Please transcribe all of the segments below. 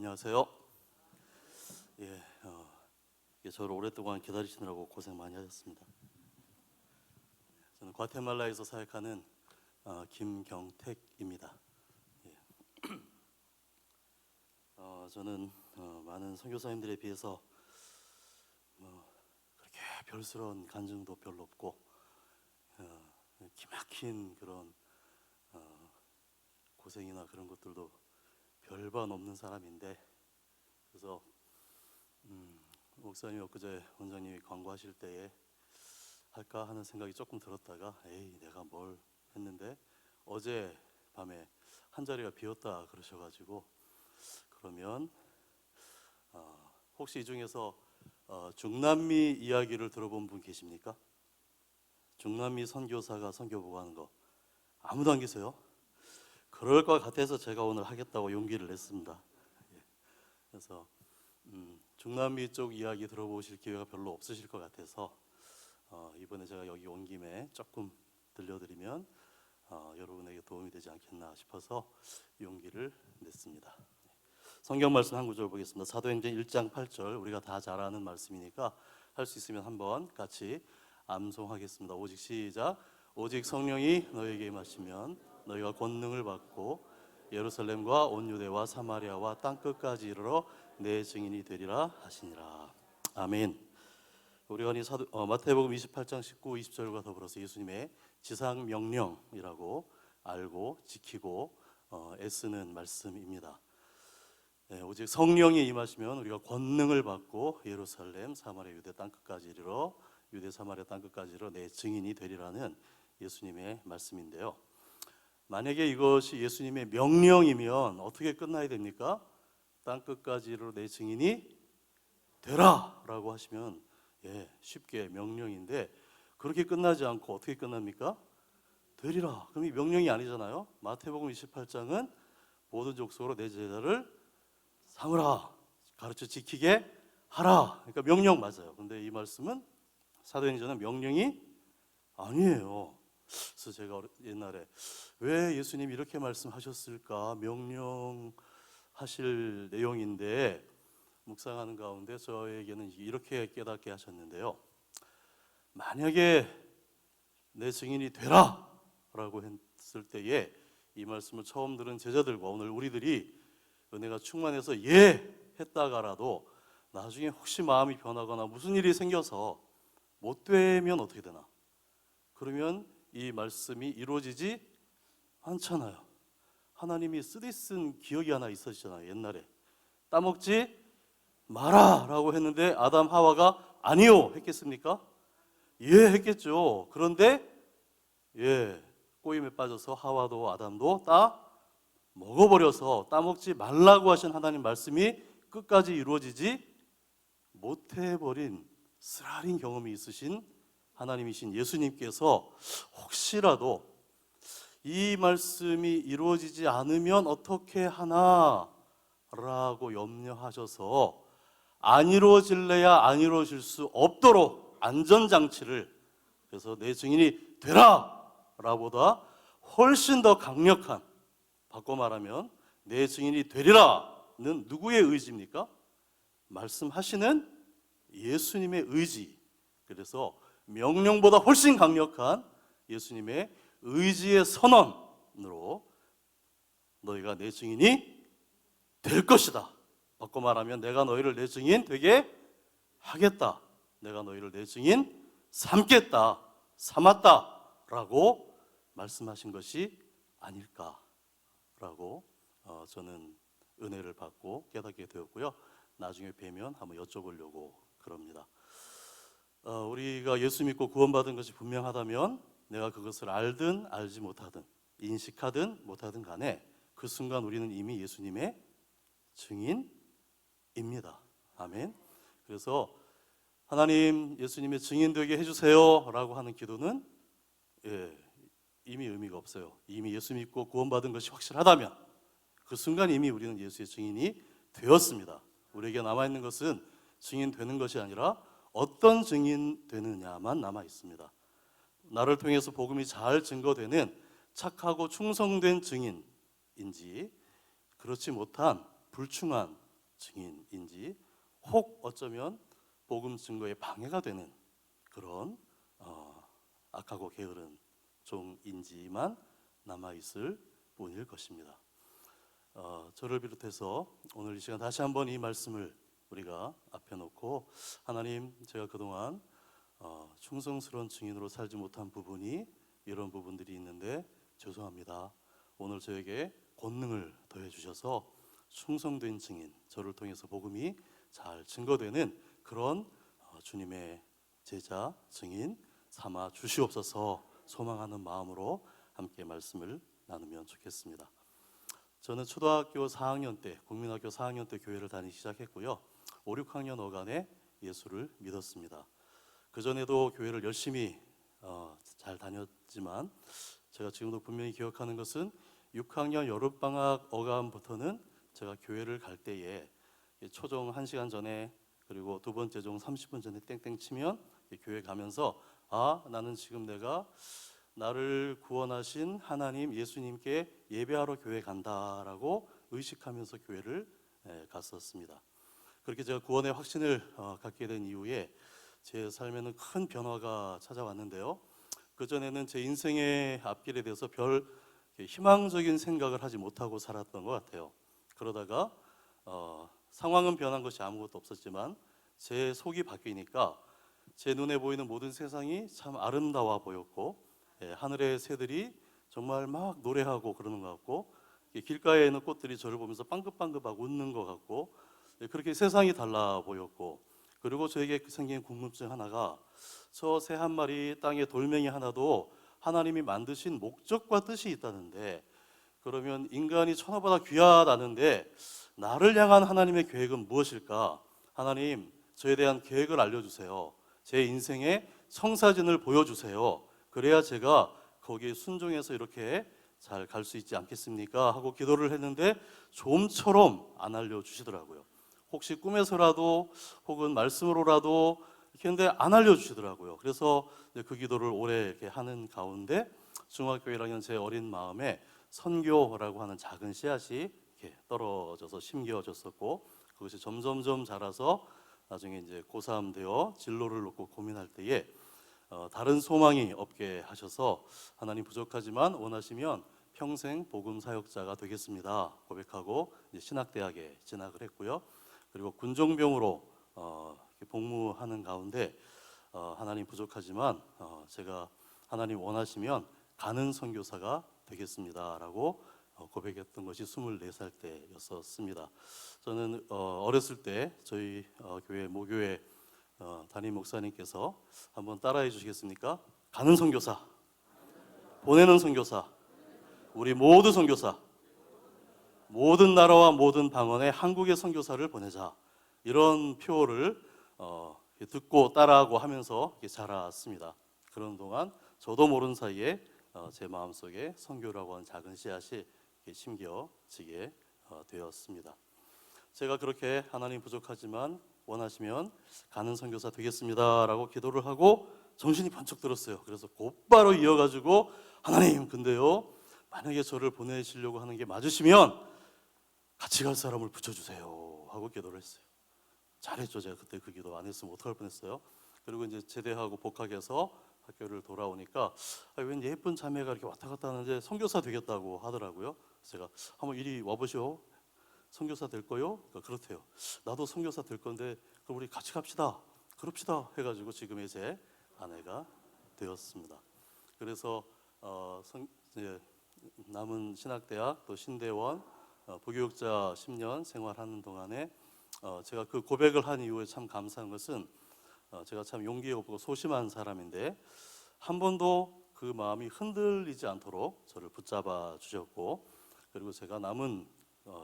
안녕하세요. 예, 저를 오랫동안 기다리시느라고 고생 많이 하셨습니다. 저는 과테말라에서 사역하는 김경택입니다. 예. 저는 많은 선교사님들에 비해서 그렇게 별스러운 간증도 별로 없고 기막힌 그런 고생이나 그런 것들도 별반 없는 사람인데, 그래서 목사님 엊그제 원장님이 광고하실 때에 할까 하는 생각이 조금 들었다가 내가 뭘 했는데 어제 밤에 한 자리가 비었다 그러셔가지고, 그러면 혹시 이 중에서 중남미 이야기를 들어본 분 계십니까? 중남미 선교사가 선교 보고하는 거 아무도 안 계세요? 그럴 것 같아서 제가 오늘 하겠다고 용기를 냈습니다. 그래서 중남미 쪽 이야기 들어보실 기회가 별로 없으실 것 같아서 이번에 제가 여기 온 김에 조금 들려드리면 여러분에게 도움이 되지 않겠나 싶어서 용기를 냈습니다. 성경 말씀 한 구절 보겠습니다. 사도행전 1장 8절, 우리가 다 잘 아는 말씀이니까 할 수 있으면 한번 같이 암송하겠습니다. 오직 시작. 오직 성령이 너에게 임하시면 너희가 권능을 받고 예루살렘과 온 유대와 사마리아와 땅끝까지 이르러 내 증인이 되리라 하시니라. 아멘. 우리가 마태복음 28장 19, 20절과 더불어서 예수님의 지상 명령이라고 알고 지키고 애쓰는 말씀입니다. 오직 성령이 임하시면 우리가 권능을 받고 예루살렘, 사마리아, 유대 땅끝까지 이르러 유대, 사마리아 땅끝까지 이르러 내 증인이 되리라는 예수님의 말씀인데요. 만약에 이것이 예수님의 명령이면 어떻게 끝나야 됩니까? 땅끝까지 이르러 내 증인이 되라 라고 하시면 쉽게 명령인데, 그렇게 끝나지 않고 어떻게 끝납니까? 되리라. 그럼 이 명령이 아니잖아요. 마태복음 28장은 모든 족속으로 내 제자를 삼으라, 가르쳐 지키게 하라. 그러니까 명령 맞아요. 근데 이 말씀은 사도행전은 명령이 아니에요. 그래서 제가 옛날에 왜 예수님이 이렇게 말씀하셨을까, 명령하실 내용인데 묵상하는 가운데 저에게는 이렇게 깨닫게 하셨는데요. 만약에 내 증인이 되라 라고 했을 때에 이 말씀을 처음 들은 제자들과 오늘 우리들이 은혜가 충만해서 했다가라도 나중에 혹시 마음이 변하거나 무슨 일이 생겨서 못 되면 어떻게 되나? 그러면 이 말씀이 이루어지지 않잖아요. 하나님이 쓰디쓴 기억이 하나 있으시잖아요. 옛날에 따먹지 마라 라고 했는데 아담 하와가 아니요 했겠습니까? 했겠죠. 그런데 꼬임에 빠져서 하와도 아담도 따 먹어버려서 따먹지 말라고 하신 하나님 말씀이 끝까지 이루어지지 못해버린 쓰라린 경험이 있으신 하나님이신 예수님께서 혹시라도 이 말씀이 이루어지지 않으면 어떻게 하나 라고 염려하셔서 안 이루어질래야 안 이루어질 수 없도록 안전장치를, 그래서 내 증인이 되라 라보다 훨씬 더 강력한, 바꿔 말하면 내 증인이 되리라는 누구의 의지입니까? 말씀하시는 예수님의 의지. 그래서 명령보다 훨씬 강력한 예수님의 의지의 선언으로 너희가 내 증인이 될 것이다. 바꿔 말하면 내가 너희를 내 증인 되게 하겠다. 내가 너희를 내 증인 삼겠다, 삼았다 라고 말씀하신 것이 아닐까라고 저는 은혜를 받고 깨닫게 되었고요. 나중에 뵈면 한번 여쭤보려고 그럽니다. 우리가 예수 믿고 구원받은 것이 분명하다면 내가 그것을 알든 알지 못하든 인식하든 못하든 간에 그 순간 우리는 이미 예수님의 증인입니다. 아멘. 그래서 하나님 예수님의 증인 되게 해주세요 라고 하는 기도는 이미 의미가 없어요. 이미 예수 믿고 구원받은 것이 확실하다면 그 순간 이미 우리는 예수의 증인이 되었습니다. 우리에게 남아있는 것은 증인 되는 것이 아니라 어떤 증인 되느냐만 남아 있습니다. 나를 통해서 복음이 잘 증거되는 착하고 충성된 증인인지, 그렇지 못한 불충한 증인인지 혹 어쩌면 복음 증거에 방해가 되는 그런 악하고 게으른 종인지만 남아있을 뿐일 것입니다. 저를 비롯해서 오늘 이 시간 다시 한번 이 말씀을 우리가 앞에 놓고 하나님, 제가 그동안 충성스러운 증인으로 살지 못한 부분이 이런 부분들이 있는데 죄송합니다. 오늘 저에게 권능을 더해 주셔서 충성된 증인, 저를 통해서 복음이 잘 증거되는 그런 주님의 제자, 증인 삼아 주시옵소서 소망하는 마음으로 함께 말씀을 나누면 좋겠습니다. 저는 초등학교 4학년 때, 국민학교 4학년 때 교회를 다니기 시작했고요. 5, 6학년 어간에 예수를 믿었습니다. 그전에도 교회를 열심히 잘 다녔지만 제가 지금도 분명히 기억하는 것은 6학년 여름방학 어간부터는 제가 교회를 갈 때에 초종 1시간 전에 그리고 두 번째 종 30분 전에 땡땡 치면 교회 가면서 나는 지금 내가 나를 구원하신 하나님 예수님께 예배하러 교회 간다라고 의식하면서 교회를 갔었습니다. 그렇게 제가 구원의 확신을 갖게 된 이후에 제 삶에는 큰 변화가 찾아왔는데요. 그전에는 제 인생의 앞길에 대해서 별 희망적인 생각을 하지 못하고 살았던 것 같아요. 그러다가 상황은 변한 것이 아무것도 없었지만 제 속이 바뀌니까 제 눈에 보이는 모든 세상이 참 아름다워 보였고 하늘의 새들이 정말 막 노래하고 그러는 것 같고 길가에 있는 꽃들이 저를 보면서 빵긋빵긋하고 웃는 것 같고 그렇게 세상이 달라 보였고 그리고 저에게 생긴 궁금증 하나가 저 새 한 마리 땅에 돌멩이 하나도 하나님이 만드신 목적과 뜻이 있다는데 그러면 인간이 천하보다 귀하다는데 나를 향한 하나님의 계획은 무엇일까? 하나님, 저에 대한 계획을 알려주세요. 제 인생의 성사진을 보여주세요. 그래야 제가 거기에 순종해서 이렇게 잘 갈 수 있지 않겠습니까? 하고 기도를 했는데 좀처럼 안 알려주시더라고요. 혹시 꿈에서라도 혹은 말씀으로라도 이렇게 했는데 안 알려주시더라고요. 그래서 그 기도를 오래 이렇게 하는 가운데 중학교 1학년 제 어린 마음에 선교라고 하는 작은 씨앗이 이렇게 떨어져서 심겨졌었고 그것이 점점점 자라서 나중에 이제 고3 되어 진로를 놓고 고민할 때에 다른 소망이 없게 하셔서 하나님 부족하지만 원하시면 평생 복음 사역자가 되겠습니다 고백하고 이제 신학대학에 진학을 했고요. 그리고 군종병으로 복무하는 가운데 하나님 부족하지만 제가 하나님 원하시면 가는 선교사가 되겠습니다라고 고백했던 것이 24살 때였었습니다. 저는 어렸을 때 저희 교회 모교회 담임 목사님께서 한번 따라해 주시겠습니까? 가는 선교사, 보내는 선교사, 우리 모두 선교사, 모든 나라와 모든 방언에 한국의 선교사를 보내자 이런 표어를 듣고 따라하고 하면서 자랐습니다. 그런 동안 저도 모르는 사이에 제 마음속에 선교라고 하는 작은 씨앗이 심겨지게 되었습니다. 제가 그렇게 하나님 부족하지만 원하시면 가는 선교사 되겠습니다라고 기도를 하고 정신이 번쩍 들었어요. 그래서 곧바로 이어가지고 하나님 근데요 만약에 저를 보내시려고 하는 게 맞으시면 같이 갈 사람을 붙여주세요 하고 기도를 했어요. 잘했죠. 제가 그때 그 기도 안 했으면 어떡할 뻔했어요. 그리고 이제 제대하고 복학해서 학교를 돌아오니까 웬 예쁜 자매가 이렇게 왔다 갔다 하는데 선교사 되겠다고 하더라고요. 제가 한번 이리 와보시오. 선교사 될 거요? 그러니까 그렇대요. 나도 선교사 될 건데 그럼 우리 같이 갑시다. 그럽시다 해가지고 지금의 제 아내가 되었습니다. 그래서 이제 남은 신학대학 또 신대원 부교육자 10년 생활하는 동안에 제가 그 고백을 한 이후에 참 감사한 것은 제가 참 용기가 없고 소심한 사람인데 한 번도 그 마음이 흔들리지 않도록 저를 붙잡아 주셨고 그리고 제가 남은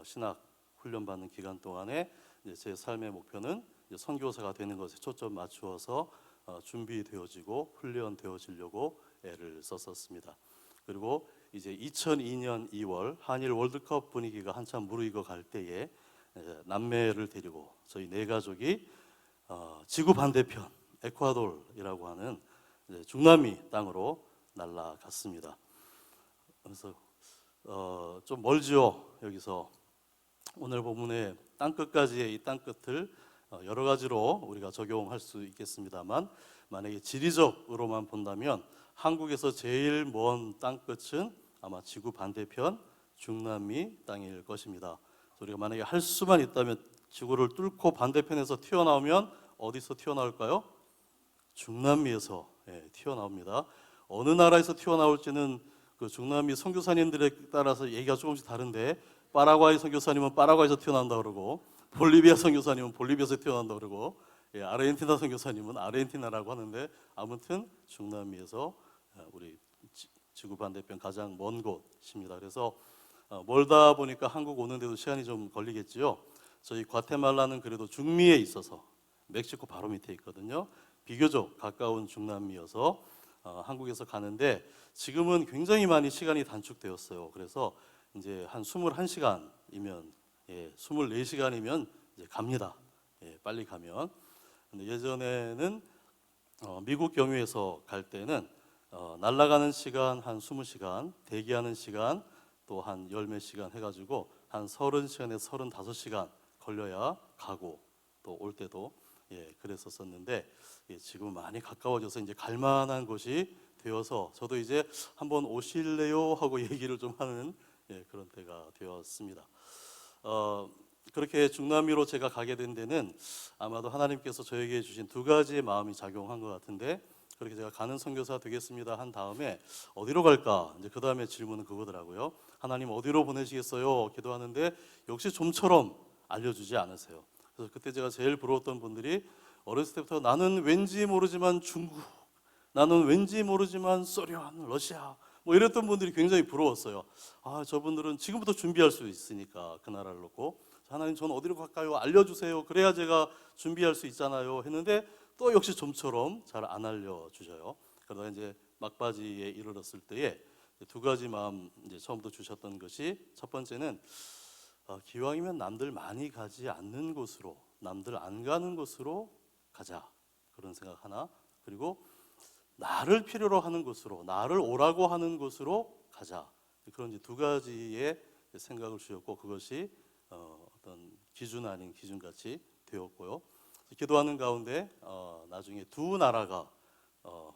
신학 훈련받는 기간 동안에 이제 제 삶의 목표는 이제 선교사가 되는 것에 초점 맞추어서 준비되어지고 훈련되어지려고 애를 썼었습니다. 그리고 이제 2002년 2월 한일 월드컵 분위기가 한참 무르익어 갈 때에 남매를 데리고 저희 네 가족이 지구 반대편 에콰도르이라고 하는 중남미 땅으로 날아갔습니다. 그래서 좀 멀지요. 여기서 오늘 본문의 땅끝까지의 이 땅끝을 여러 가지로 우리가 적용할 수 있겠습니다만, 만약에 지리적으로만 본다면 한국에서 제일 먼 땅끝은 아마 지구 반대편 중남미 땅일 것입니다. 우리가 만약에 할 수만 있다면 지구를 뚫고 반대편에서 튀어나오면 어디서 튀어나올까요? 중남미에서 튀어나옵니다. 어느 나라에서 튀어나올지는 그 중남미 선교사님들에 따라서 얘기가 조금씩 다른데, 파라과이 선교사님은 파라과이에서 태어난다 그러고, 볼리비아 선교사님은 볼리비아에서 태어난다 그러고, 아르헨티나 선교사님은 아르헨티나라고 하는데, 아무튼 중남미에서 우리 지구 반대편 가장 먼 곳입니다. 그래서 멀다 보니까 한국 오는데도 시간이 좀 걸리겠지요. 저희 과테말라는 그래도 중미에 있어서 멕시코 바로 밑에 있거든요. 비교적 가까운 중남미여서 한국에서 가는데, 지금은 굉장히 많이 시간이 단축되었어요. 그래서 이제 한 21시간이면 24시간이면 이제 갑니다. 빨리 가면. 근데 예전에는 미국 경유에서 갈 때는 날아가는 시간 한 20시간, 대기하는 시간 또 한 열 몇 시간 해가지고 한 30시간에서 35시간 걸려야 가고 또 올 때도 그랬었었는데, 지금 많이 가까워져서 이제 갈만한 곳이 되어서 저도 이제 한번 오실래요 하고 얘기를 좀 하는 그런 때가 되었습니다. 그렇게 중남미로 제가 가게 된 데는 아마도 하나님께서 저에게 주신 두 가지의 마음이 작용한 것 같은데, 그렇게 제가 가는 선교사 되겠습니다 한 다음에 어디로 갈까? 이제 그 다음에 질문은 그거더라고요. 하나님 어디로 보내시겠어요? 기도하는데 역시 좀처럼 알려주지 않으세요. 그래서 그때 제가 제일 부러웠던 분들이 어렸을 때부터 나는 왠지 모르지만 중국, 나는 왠지 모르지만 소련, 러시아 뭐 이랬던 분들이 굉장히 부러웠어요. 아, 저분들은 지금부터 준비할 수 있으니까 그 나라를 놓고, 하나님 전 어디로 갈까요? 알려주세요. 그래야 제가 준비할 수 있잖아요 했는데, 또 역시 좀처럼 잘 안 알려주셔요. 그러다 이제 막바지에 이르렀을 때에 두 가지 마음 이제 처음부터 주셨던 것이, 첫 번째는 기왕이면 남들 많이 가지 않는 곳으로, 남들 안 가는 곳으로 가자, 그런 생각 하나. 그리고 나를 필요로 하는 곳으로, 나를 오라고 하는 곳으로 가자, 그런 이제 두 가지의 생각을 주셨고, 그것이 어떤 기준 아닌 기준같이 되었고요. 기도하는 가운데 나중에 두 나라가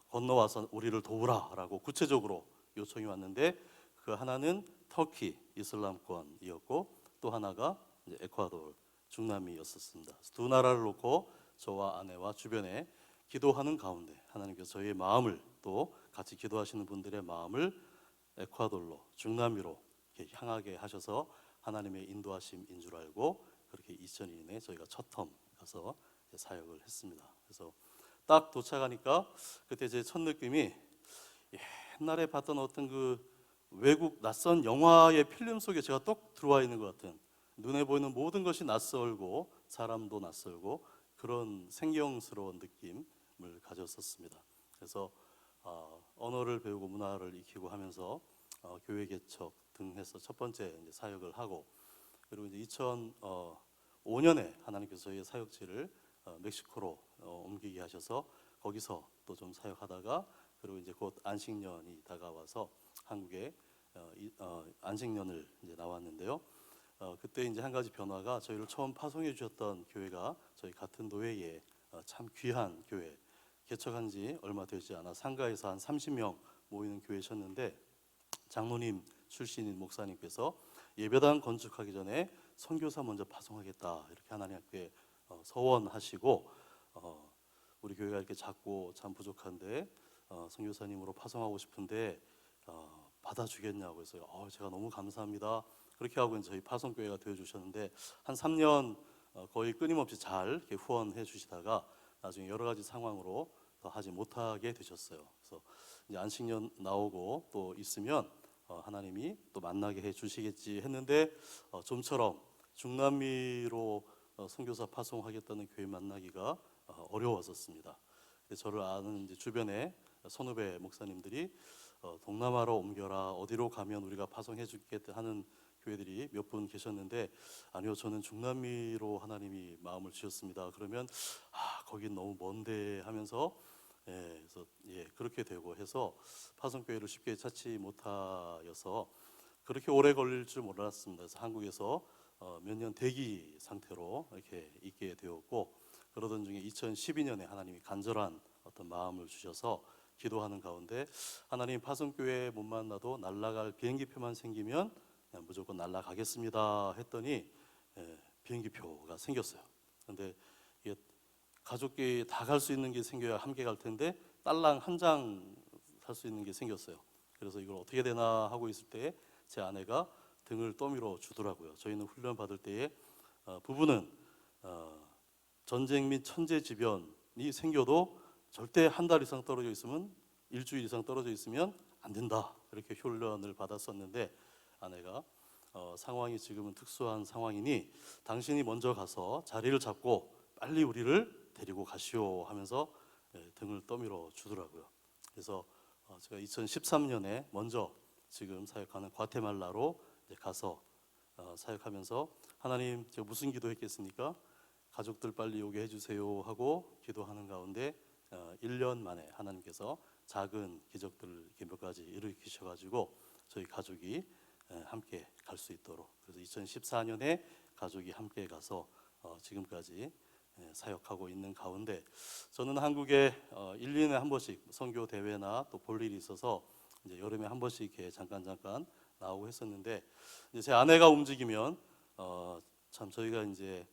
건너와서 우리를 도우라라고 구체적으로 요청이 왔는데, 그 하나는 터키 이슬람권이었고, 또 하나가 이제 에콰도르 중남미였었습니다. 두 나라를 놓고 저와 아내와 주변에 기도하는 가운데 하나님께서 저희의 마음을, 또 같이 기도하시는 분들의 마음을 에콰도르로, 중남미로 향하게 하셔서 하나님의 인도하심인 줄 알고, 그렇게 2002년에 저희가 첫 텀 가서 사역을 했습니다. 그래서 딱 도착하니까 그때 제 첫 느낌이, 옛날에 봤던 어떤 그 외국 낯선 영화의 필름 속에 제가 똑 들어와 있는 것 같은, 눈에 보이는 모든 것이 낯설고 사람도 낯설고 그런 생경스러운 느낌을 가졌었습니다. 그래서 언어를 배우고 문화를 익히고 하면서 교회 개척 등 해서 첫 번째 이제 사역을 하고, 그리고 이제 2005년에 하나님께서 저희의 사역지를 멕시코로 옮기게 하셔서 거기서 또 좀 사역하다가, 그리고 이제 곧 안식년이 다가와서 한국에 안식년을 이제 나왔는데요. 그때 이제 한 가지 변화가, 저희를 처음 파송해 주셨던 교회가 저희 같은 노예에 참 귀한 교회, 개척한 지 얼마 되지 않아 상가에서 한 30명 모이는 교회셨는데, 장로님 출신인 목사님께서 예배당 건축하기 전에 선교사 먼저 파송하겠다 이렇게 하나님 앞에 서원하시고, 우리 교회가 이렇게 작고 참 부족한데 선교사님으로 파송하고 싶은데 받아주겠냐고 해서 제가 너무 감사합니다 그렇게 하고 저희 파송교회가 되어주셨는데, 한 3년 거의 끊임없이 잘 이렇게 후원해 주시다가 나중에 여러 가지 상황으로 더 하지 못하게 되셨어요. 그래서 이제 안식년 나오고 또 있으면 하나님이 또 만나게 해 주시겠지 했는데, 좀처럼 중남미로 선교사 파송하겠다는 교회 만나기가 어려웠었습니다. 저를 아는 이제 주변에 선후배 목사님들이 동남아로 옮겨라, 어디로 가면 우리가 파송해 주겠다 하는 교회들이 몇 분 계셨는데, 아니요 저는 중남미로 하나님이 마음을 주셨습니다. 그러면 거긴 너무 먼데 하면서, 그래서 그렇게 되고 해서 파송교회를 쉽게 찾지 못하여서 그렇게 오래 걸릴 줄 몰랐습니다. 그래서 한국에서 몇 년 대기 상태로 이렇게 있게 되었고, 그러던 중에 2012년에 하나님이 간절한 어떤 마음을 주셔서 기도하는 가운데 하나님 파송교회 못 만나도 날아갈 비행기표만 생기면 그냥 무조건 날아가겠습니다 했더니 비행기표가 생겼어요. 근데 이게 가족끼리 다 갈 수 있는 게 생겨야 함께 갈 텐데 딸랑 한 장 살 수 있는 게 생겼어요. 그래서 이걸 어떻게 되나 하고 있을 때 제 아내가 등을 떠밀어 주더라고요. 저희는 훈련 받을 때에 부부는 전쟁 및 천재지변이 생겨도 절대 한 달 이상 떨어져 있으면, 일주일 이상 떨어져 있으면 안 된다, 이렇게 훈련을 받았었는데 아내가 상황이 지금은 특수한 상황이니 당신이 먼저 가서 자리를 잡고 빨리 우리를 데리고 가시오 하면서 등을 떠밀어 주더라고요. 그래서 제가 2013년에 먼저 지금 사역하는 과테말라로 가서 사역하면서 하나님, 제가 무슨 기도했겠습니까? 가족들 빨리 오게 해주세요 하고 기도하는 가운데 1년 만에 하나님께서 작은 기적들 몇 가지 일으키셔가지고 저희 가족이 함께 갈 수 있도록, 그래서 2014년에 가족이 함께 가서 지금까지 사역하고 있는 가운데, 저는 한국에 1, 2년에 한 번씩 선교 대회나 또 볼 일이 있어서 이제 여름에 한 번씩 이렇게 잠깐 나오고 했었는데, 이제 제 아내가 움직이면 참 저희가 이제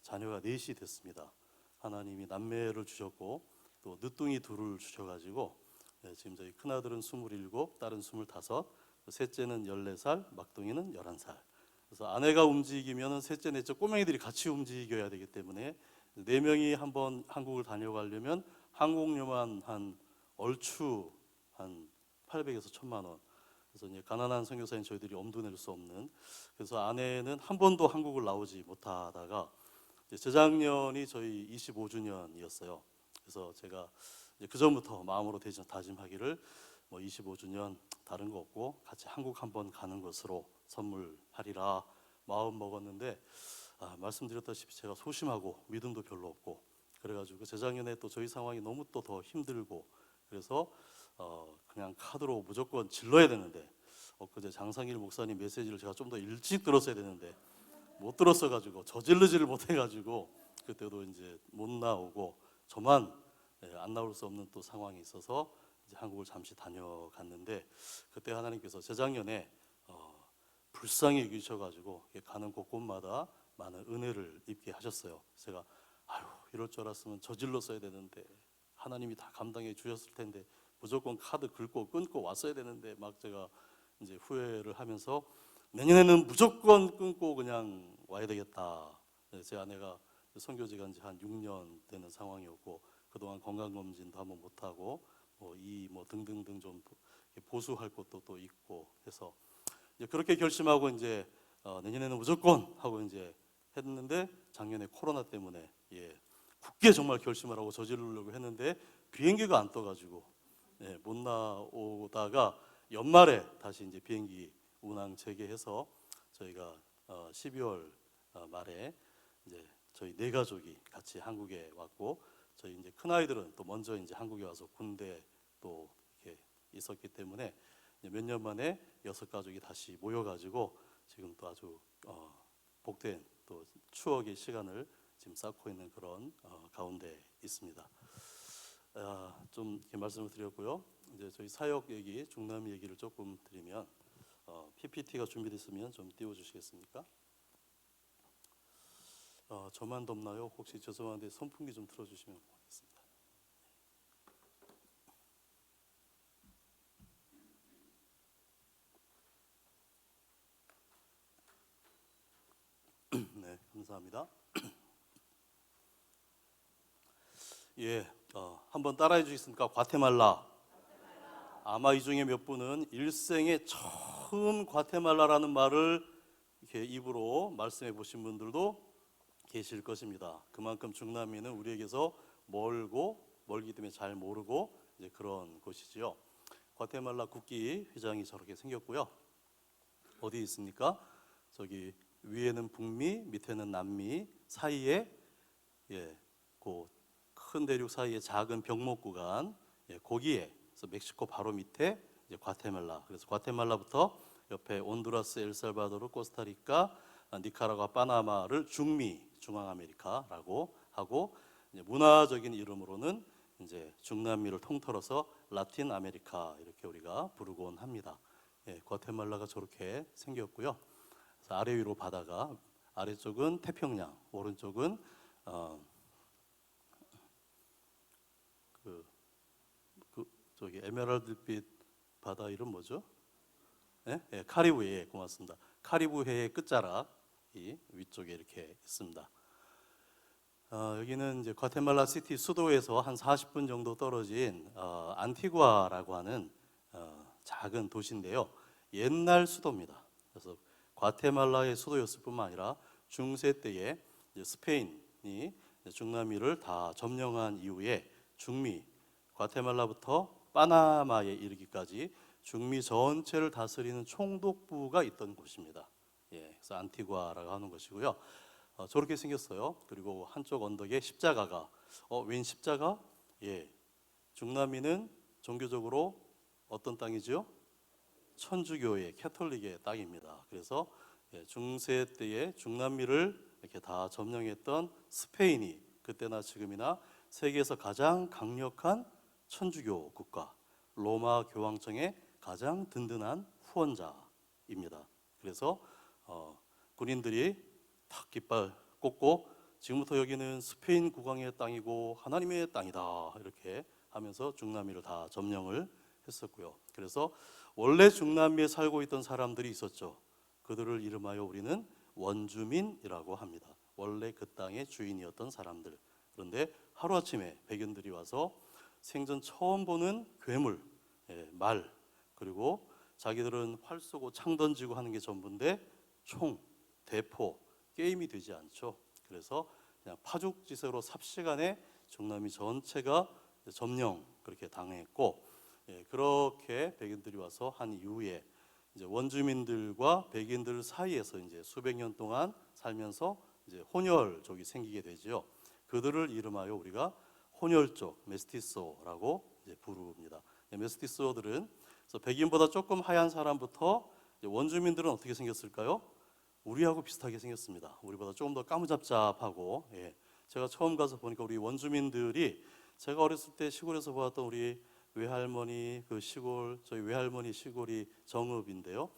자녀가 넷이 됐습니다. 하나님이 남매를 주셨고 또 늦둥이 둘을 주셔가지고 지금 저희 큰아들은 27, 딸은 25, 셋째는 14살, 막둥이는 11살. 그래서 아내가 움직이면 셋째, 넷째 꼬맹이들이 같이 움직여야 되기 때문에 4명이 한번 한국을 다녀가려면 항공료만 한 얼추 한 800에서 1000만 원. 그래서 이제 가난한 선교사인 저희들이 엄두 낼 수 없는, 그래서 아내는 한 번도 한국을 나오지 못하다가 재작년이 저희 25주년이었어요. 그래서 제가 그 전부터 마음으로 다짐하기를 25주년 다른 거 없고 같이 한국 한번 가는 것으로 선물하리라 마음 먹었는데, 말씀드렸다시피 제가 소심하고 믿음도 별로 없고 그래가지고 재작년에 또 저희 상황이 너무 또 더 힘들고 그래서 그냥 카드로 무조건 질러야 되는데, 엊그제 장상일 목사님 메시지를 제가 좀 더 일찍 들었어야 되는데 못 들었어가지고 저질르지를 못해가지고 그때도 이제 못 나오고 저만 안 나올 수 없는 또 상황이 있어서 이제 한국을 잠시 다녀갔는데, 그때 하나님께서 재작년에 불쌍히 여기셔가지고 가는 곳곳마다 많은 은혜를 입게 하셨어요. 제가 이럴 줄 알았으면 저질러 써야 되는데 하나님이 다 감당해 주셨을 텐데 무조건 카드 긁고 끊고 왔어야 되는데 막 제가 이제 후회를 하면서 내년에는 무조건 끊고 그냥 와야 되겠다. 제 아내가 선교지가 이제 한 6년 되는 상황이었고 그동안 건강검진도 한번 못하고 등등등 좀 보수할 것도 또 있고 해서 이제 그렇게 결심하고 이제 내년에는 무조건 하고 이제 했는데, 작년에 코로나 때문에 굳게 정말 결심을 하고 저지르려고 했는데 비행기가 안 떠가지고 못 나오다가 연말에 다시 이제 비행기 운항 재개해서 저희가 12월 말에 이제 저희 4가족이 같이 한국에 왔고, 저희 이제 큰 아이들은 또 먼저 이제 한국에 와서 군대 또 이렇게 있었기 때문에 몇 년 만에 6가족이 다시 모여가지고 지금 또 아주 복된 또 추억의 시간을 지금 쌓고 있는 그런 가운데 있습니다. 좀 이렇게 말씀을 드렸고요. 이제 저희 사역 얘기, 중남미 얘기를 조금 드리면 PPT가 준비됐으면 좀 띄워주시겠습니까? 저만 덥나요? 혹시 죄송한데 선풍기 좀 틀어주시면 고맙겠습니다. 네, 감사합니다. 한번 따라해 주시겠습니까? 과테말라. 아마 이 중에 몇 분은 일생에 처음 과테말라라는 말을 이렇게 입으로 말씀해 보신 분들도 계실 것입니다. 그만큼 중남미는 우리에게서 멀기 때문에 잘 모르고 이제 그런 곳이지요. 과테말라 국기 휘장이 저렇게 생겼고요. 어디 있습니까? 저기 위에는 북미, 밑에는 남미 사이에 그 큰 대륙 사이에 작은 병목 구간, 거기에 그래서 멕시코 바로 밑에 이제 과테말라. 그래서 과테말라부터 옆에 온두라스, 엘살바도르, 코스타리카, 니카라과, 파나마를 중미, 중앙아메리카라고 하고, 이제 문화적인 이름으로는 이제 중남미를 통틀어서 라틴 아메리카 이렇게 우리가 부르곤 합니다. 예, 과테말라가 저렇게 생겼고요. 그래서 아래 위로 바다가, 아래쪽은 태평양, 오른쪽은 그, 저기 에메랄드빛 바다 이름 뭐죠? 예? 예, 카리브해. 예, 고맙습니다. 카리브해의 끝자락이 위쪽에 이렇게 있습니다. 여기는 이제 과테말라 시티 수도에서 한 40분 정도 떨어진 안티구아라고 하는 작은 도시인데요. 옛날 수도입니다. 그래서 과테말라의 수도였을 뿐만 아니라 중세 때에 이제 스페인이 중남미를 다 점령한 이후에 중미, 과테말라부터 파나마에 이르기까지 중미 전체를 다스리는 총독부가 있던 곳입니다. 예, 그래서 안티구아라고 하는 것이고요. 저렇게 생겼어요. 그리고 한쪽 언덕에 십자가가, 웬 십자가? 예, 중남미는 종교적으로 어떤 땅이죠? 천주교의 캐톨릭의 땅입니다. 그래서 중세 때에 중남미를 이렇게 다 점령했던 스페인이 그때나 지금이나 세계에서 가장 강력한 천주교 국가, 로마 교황청의 가장 든든한 후원자입니다. 그래서 군인들이 탁 깃발 꽂고 지금부터 여기는 스페인 국왕의 땅이고 하나님의 땅이다 이렇게 하면서 중남미를 다 점령을 했었고요. 그래서 원래 중남미에 살고 있던 사람들이 있었죠. 그들을 이름하여 우리는 원주민이라고 합니다. 원래 그 땅의 주인이었던 사람들. 그런데 하루아침에 백인들이 와서 생전 처음 보는 괴물, 말, 그리고 자기들은 활 쏘고 창 던지고 하는 게 전부인데 총, 대포, 게임이 되지 않죠. 그래서 그냥 파죽지세로 삽시간에 중남미 전체가 점령 그렇게 당했고, 그렇게 백인들이 와서 한 이후에 이제 원주민들과 백인들 사이에서 이제 수백 년 동안 살면서 이제 혼혈족이 생기게 되죠. 그들을 이름하여 우리가 혼혈족, 메스티소라고 이제 부릅니다. 메스티소들은 그래서 백인보다 조금 하얀 사람부터 원주민들은 어떻게 생겼을까요? 우리하고 비슷하게 생겼습니다. 우리보다 조금 더 까무잡잡하고, 제가 처음 가서 보니까 우리 원주민들이 제가 어렸을 때 시골에서 보았던 우리 외할머니 그 시골, 저희 외할머니 시골이 정읍인데요.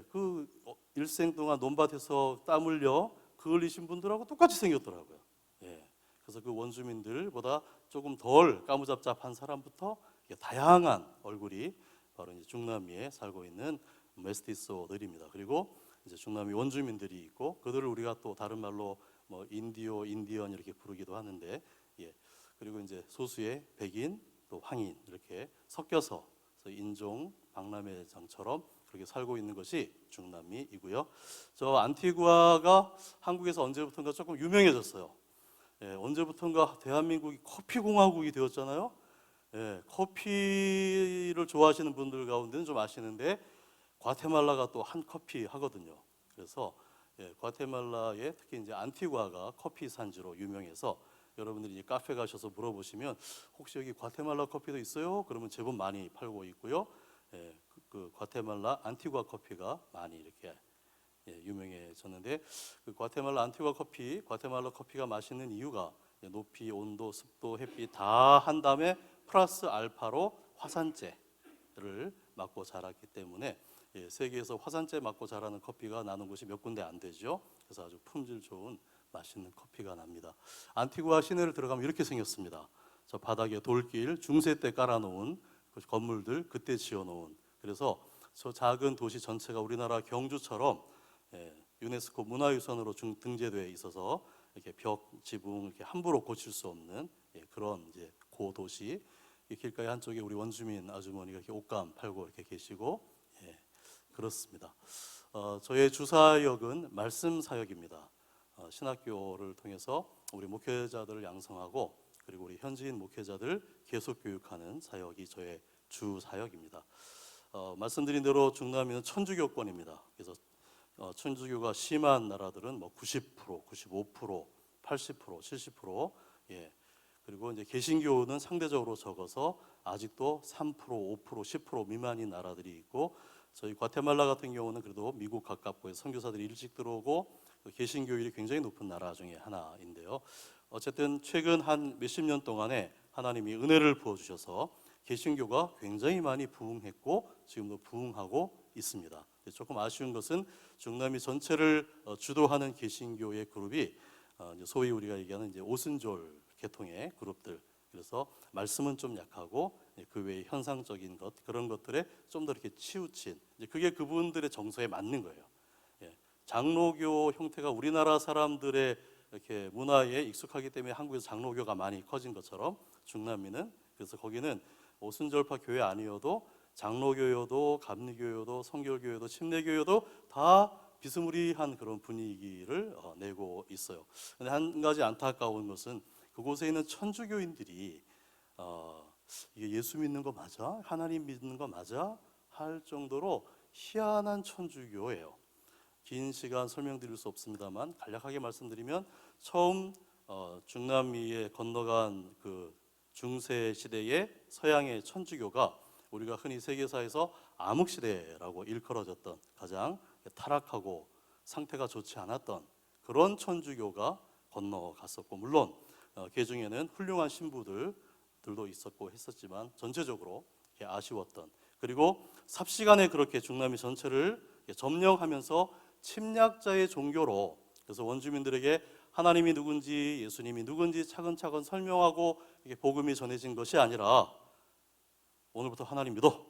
그 일생 동안 논밭에서 땀 흘려 그 흘리신 분들하고 똑같이 생겼더라고요. 그래서 그 원주민들보다 조금 덜 까무잡잡한 사람부터 다양한 얼굴이 바로 이제 중남미에 살고 있는 메스티소들입니다. 그리고 이제 중남미 원주민들이 있고 그들을 우리가 또 다른 말로 뭐 인디오, 인디언 이렇게 부르기도 하는데, 그리고 이제 소수의 백인 또 황인 이렇게 섞여서 인종 박람회장처럼 그렇게 살고 있는 것이 중남미이고요. 저 안티구아가 한국에서 언제부턴가 조금 유명해졌어요. 언제부턴가 대한민국이 커피 공화국이 되었잖아요. 커피를 좋아하시는 분들 가운데는 좀 아시는데 과테말라가 또 한 커피 하거든요. 그래서 과테말라의 특히 이제 안티구아가 커피 산지로 유명해서 여러분들이 이제 카페 가셔서 물어보시면 혹시 여기 과테말라 커피도 있어요? 그러면 제법 많이 팔고 있고요. 그 과테말라 안티구아 커피가 많이 이렇게 유명해졌는데, 그 과테말라 안티구아 커피, 과테말라 커피가 맛있는 이유가 높이, 온도, 습도, 햇빛 다 한 다음에 플러스 알파로 화산재를 맞고 자랐기 때문에 세계에서 화산재 맞고 자라는 커피가 나는 곳이 몇 군데 안 되죠. 그래서 아주 품질 좋은 맛있는 커피가 납니다. 안티구아 시내를 들어가면 이렇게 생겼습니다. 저 바닥에 돌길, 중세 때 깔아놓은 그 건물들 그때 지어놓은, 그래서 저 작은 도시 전체가 우리나라 경주처럼 유네스코 문화유산으로 등재되어 있어서 이렇게 벽, 지붕 이렇게 함부로 고칠 수 없는 그런 이제 고도시. 이 길가의 한쪽에 우리 원주민 아주머니가 이렇게 옷감 팔고 이렇게 계시고, 그렇습니다. 저의 주사역은 말씀 사역입니다. 신학교를 통해서 우리 목회자들을 양성하고 그리고 우리 현지인 목회자들 계속 교육하는 사역이 저의 주 사역입니다. 말씀드린 대로 중남미는 천주교권입니다. 그래서 천주교가 심한 나라들은 뭐 90%, 95%, 80%, 70%, 그리고 이제 개신교는 상대적으로 적어서 아직도 3%, 5%, 10% 미만인 나라들이 있고, 저희 과테말라 같은 경우는 그래도 미국 가깝고 해서 선교사들이 일찍 들어오고 개신교율이 굉장히 높은 나라 중에 하나인데요. 어쨌든 최근 한 몇십 년 동안에 하나님이 은혜를 부어주셔서 개신교가 굉장히 많이 부흥했고 지금도 부흥하고 있습니다. 조금 아쉬운 것은 중남미 전체를 주도하는 개신교의 그룹이 소위 우리가 얘기하는 이제 오순절 계통의 그룹들, 그래서 말씀은 좀 약하고 그 외에 현상적인 것, 그런 것들에 좀 더 이렇게 치우친, 그게 그분들의 정서에 맞는 거예요. 장로교 형태가 우리나라 사람들의 이렇게 문화에 익숙하기 때문에 한국에서 장로교가 많이 커진 것처럼 중남미는, 그래서 거기는 오순절파 교회 아니어도 장로교여도 감리교여도 성결교여도 침례교여도 다 비스무리한 그런 분위기를 내고 있어요. 근데 한 가지 안타까운 것은 그곳에 있는 천주교인들이 이게 예수 믿는 거 맞아? 하나님 믿는 거 맞아? 할 정도로 희한한 천주교예요. 긴 시간 설명드릴 수 없습니다만 간략하게 말씀드리면 처음 중남미에 건너간 그 중세 시대의 서양의 천주교가 우리가 흔히 세계사에서 암흑시대라고 일컬어졌던 가장 타락하고 상태가 좋지 않았던 그런 천주교가 건너갔었고, 물론 그 중에는 훌륭한 신부들도 있었고 했었지만 전체적으로 아쉬웠던, 그리고 삽시간에 그렇게 중남미 전체를 점령하면서 침략자의 종교로, 그래서 원주민들에게 하나님이 누군지 예수님이 누군지 차근차근 설명하고 이게 복음이 전해진 것이 아니라 오늘부터 하나님 믿어,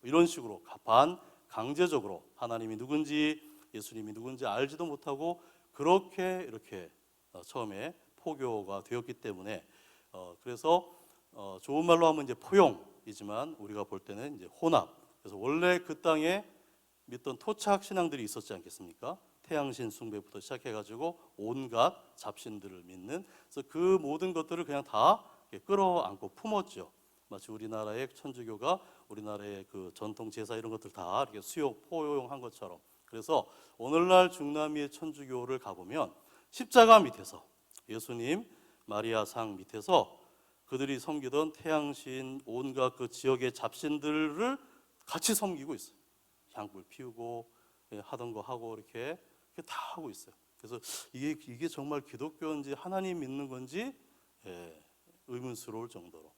이런 식으로 반강제적으로 하나님이 누군지 예수님이 누군지 알지도 못하고 그렇게 이렇게 처음에 포교가 되었기 때문에 그래서 좋은 말로 하면 이제 포용이지만 우리가 볼 때는 이제 혼합. 그래서 원래 그 땅에 믿던 토착 신앙들이 있었지 않겠습니까? 태양신 숭배부터 시작해가지고 온갖 잡신들을 믿는, 그래서 그 모든 것들을 그냥 다 끌어안고 품었죠. 마치 우리나라의 천주교가 우리나라의 그 전통 제사 이런 것들 다 이렇게 포용한 것처럼. 그래서 오늘날 중남미의 천주교를 가보면 십자가 밑에서 예수님, 마리아 상 밑에서 그들이 섬기던 태양신 온갖 그 지역의 잡신들을 같이 섬기고 있어요. 향불 피우고 하던 거 하고 이렇게 다 하고 있어요. 그래서 이게 정말 기독교인지 하나님 믿는 건지 의문스러울 정도로.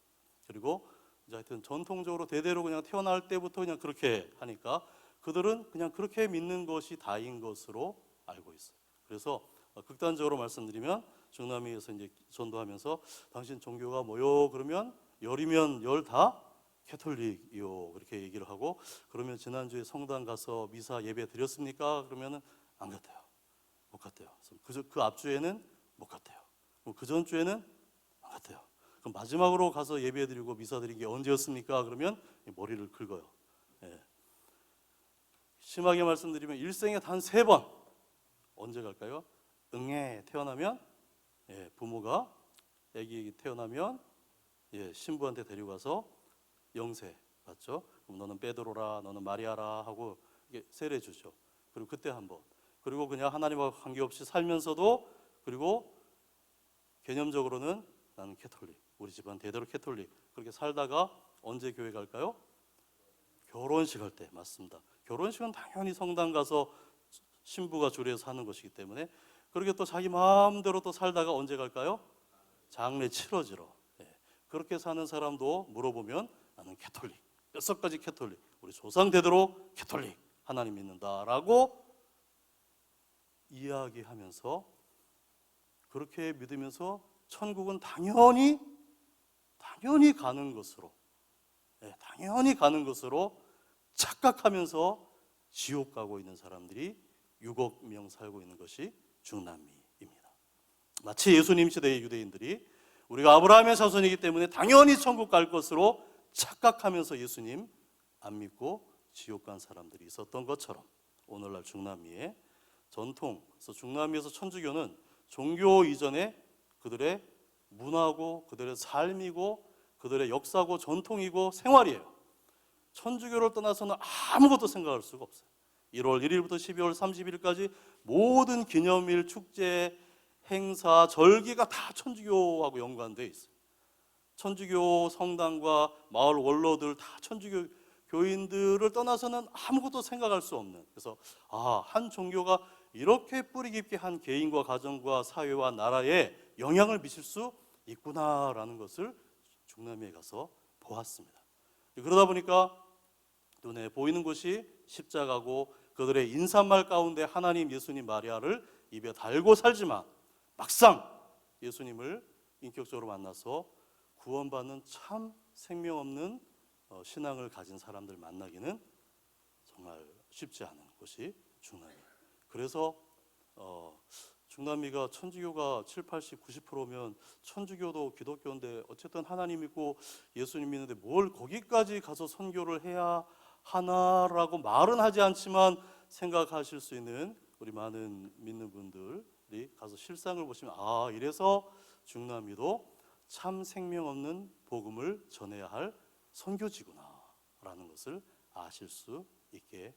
그리고 이제 하여튼 전통적으로 대대로 그냥 태어날 때부터 그냥 그렇게 하니까 그들은 그냥 그렇게 믿는 것이 다인 것으로 알고 있어요. 그래서 극단적으로 말씀드리면 중남미에서 이제 전도하면서 당신 종교가 뭐요? 그러면 열이면 열 다 캐톨릭이요, 그렇게 얘기를 하고, 그러면 지난주에 성당 가서 미사 예배 드렸습니까? 그러면은 안 갔대요. 못 갔대요. 그 앞주에는 못 갔대요. 그 전주에는 안 갔대요. 그럼 마지막으로 가서 예배 드리고 미사 드린 게 언제였습니까? 그러면 머리를 긁어요. 심하게 말씀드리면 일생에 단 3번. 언제 갈까요? 응애 태어나면, 부모가 아기 태어나면 신부한테 데리고 가서 영세 받죠. 그럼 너는 베드로라, 너는 마리아라 하고 이게 세례 주죠. 그리고 그때 한번, 그리고 그냥 하나님과 관계없이 살면서도, 그리고 개념적으로는 나는 캐톨릭, 우리 집안 대대로 캐톨릭, 그렇게 살다가 언제 교회 갈까요? 결혼식 할 때. 맞습니다. 결혼식은 당연히 성당 가서 신부가 주례해서 하는 것이기 때문에, 그렇게 또 자기 마음대로 또 살다가 언제 갈까요? 장례 치러지러. 그렇게 사는 사람도 물어보면 나는 캐톨릭, 뼛속까지 캐톨릭, 우리 조상 대대로 캐톨릭, 하나님 믿는다라고 이야기하면서 그렇게 믿으면서 천국은 당연히 가는 것으로, 당연히 가는 것으로 착각하면서 지옥 가고 있는 사람들이 6억 명 살고 있는 것이 중남미입니다. 마치 예수님 시대의 유대인들이 우리가 아브라함의 자손이기 때문에 당연히 천국 갈 것으로 착각하면서 예수님 안 믿고 지옥 간 사람들이 있었던 것처럼 오늘날 중남미의 전통, 그래서 중남미에서 천주교는 종교 이전에 그들의 문화고 그들의 삶이고 그들의 역사고 전통이고 생활이에요. 천주교를 떠나서는 아무것도 생각할 수가 없어요. 1월 1일부터 12월 30일까지 모든 기념일, 축제, 행사, 절기가 다 천주교하고 연관되어 있어요. 천주교 성당과 마을 원로들 다 천주교 교인들을 떠나서는 아무것도 생각할 수 없는, 그래서 한 종교가 이렇게 뿌리 깊게 한 개인과 가정과 사회와 나라에 영향을 미칠 수 있구나라는 것을 중남미에 가서 보았습니다. 그러다 보니까 눈에 보이는 것이 십자가고 그들의 인사말 가운데 하나님, 예수님, 마리아를 입에 달고 살지만 막상 예수님을 인격적으로 만나서 구원받는 참 생명 없는 신앙을 가진 사람들 만나기는 정말 쉽지 않은 곳이 중남미. 그래서 중남미가 천주교가 7, 80, 90%면 천주교도 기독교인데 어쨌든 하나님 믿고 예수님 믿는데 뭘 거기까지 가서 선교를 해야 하나라고 말은 하지 않지만 생각하실 수 있는 우리 많은 믿는 분들이 가서 실상을 보시면 이래서 중남미도 참 생명 없는 복음을 전해야 할 선교지구나 라는 것을 아실 수 있게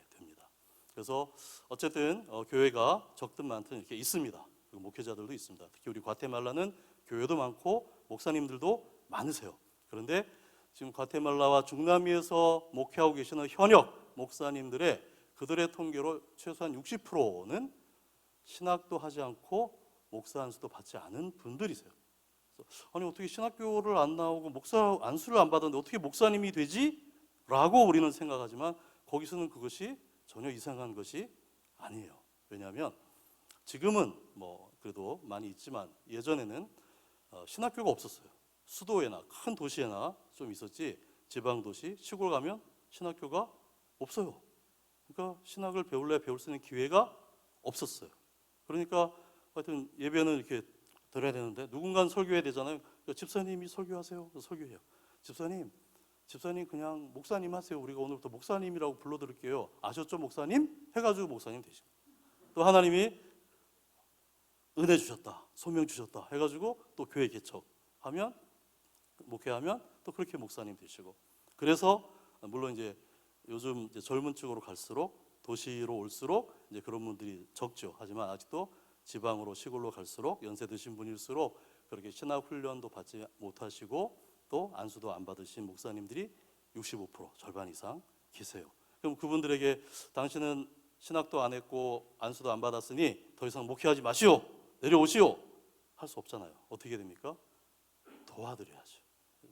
됩니다. 그래서 어쨌든 교회가 적든 많든 이렇게 있습니다. 그리고 목회자들도 있습니다. 특히 우리 과테말라는 교회도 많고 목사님들도 많으세요. 그런데 지금 과테말라와 중남미에서 목회하고 계시는 현역 목사님들의 그들의 통계로 최소한 60%는 신학도 하지 않고 목사 안수도 받지 않은 분들이세요. 아니 어떻게 신학교를 안 나오고 목사 안수를 안 받았는데 어떻게 목사님이 되지? 라고 우리는 생각하지만 거기서는 그것이 전혀 이상한 것이 아니에요. 왜냐하면 지금은 뭐 그래도 많이 있지만 예전에는 신학교가 없었어요. 수도에나 큰 도시에나 좀 있었지 지방도시, 시골 가면 신학교가 없어요. 그러니까 신학을 배울 수 있는 기회가 없었어요. 그러니까 하여튼 예배는 이렇게 들어야 되는데 누군가는 설교해야 되잖아요. 집사님이 설교하세요. 설교해요. 집사님 그냥 목사님 하세요. 우리가 오늘부터 목사님이라고 불러드릴게요. 아셨죠 목사님? 해가지고 목사님 되시고 또 하나님이 은혜 주셨다, 소명 주셨다 해가지고 또 교회 개척하면 목회하면 또 그렇게 목사님 되시고 그래서 물론 이제 요즘 이제 젊은 쪽으로 갈수록 도시로 올수록 이제 그런 분들이 적죠. 하지만 아직도 지방으로 시골로 갈수록 연세 드신 분일수록 그렇게 신학 훈련도 받지 못하시고 또 안수도 안 받으신 목사님들이 65% 절반 이상 계세요. 그럼 그분들에게 당신은 신학도 안 했고 안수도 안 받았으니 더 이상 목회하지 마시오, 내려오시오 할 수 없잖아요. 어떻게 됩니까? 도와드려야죠.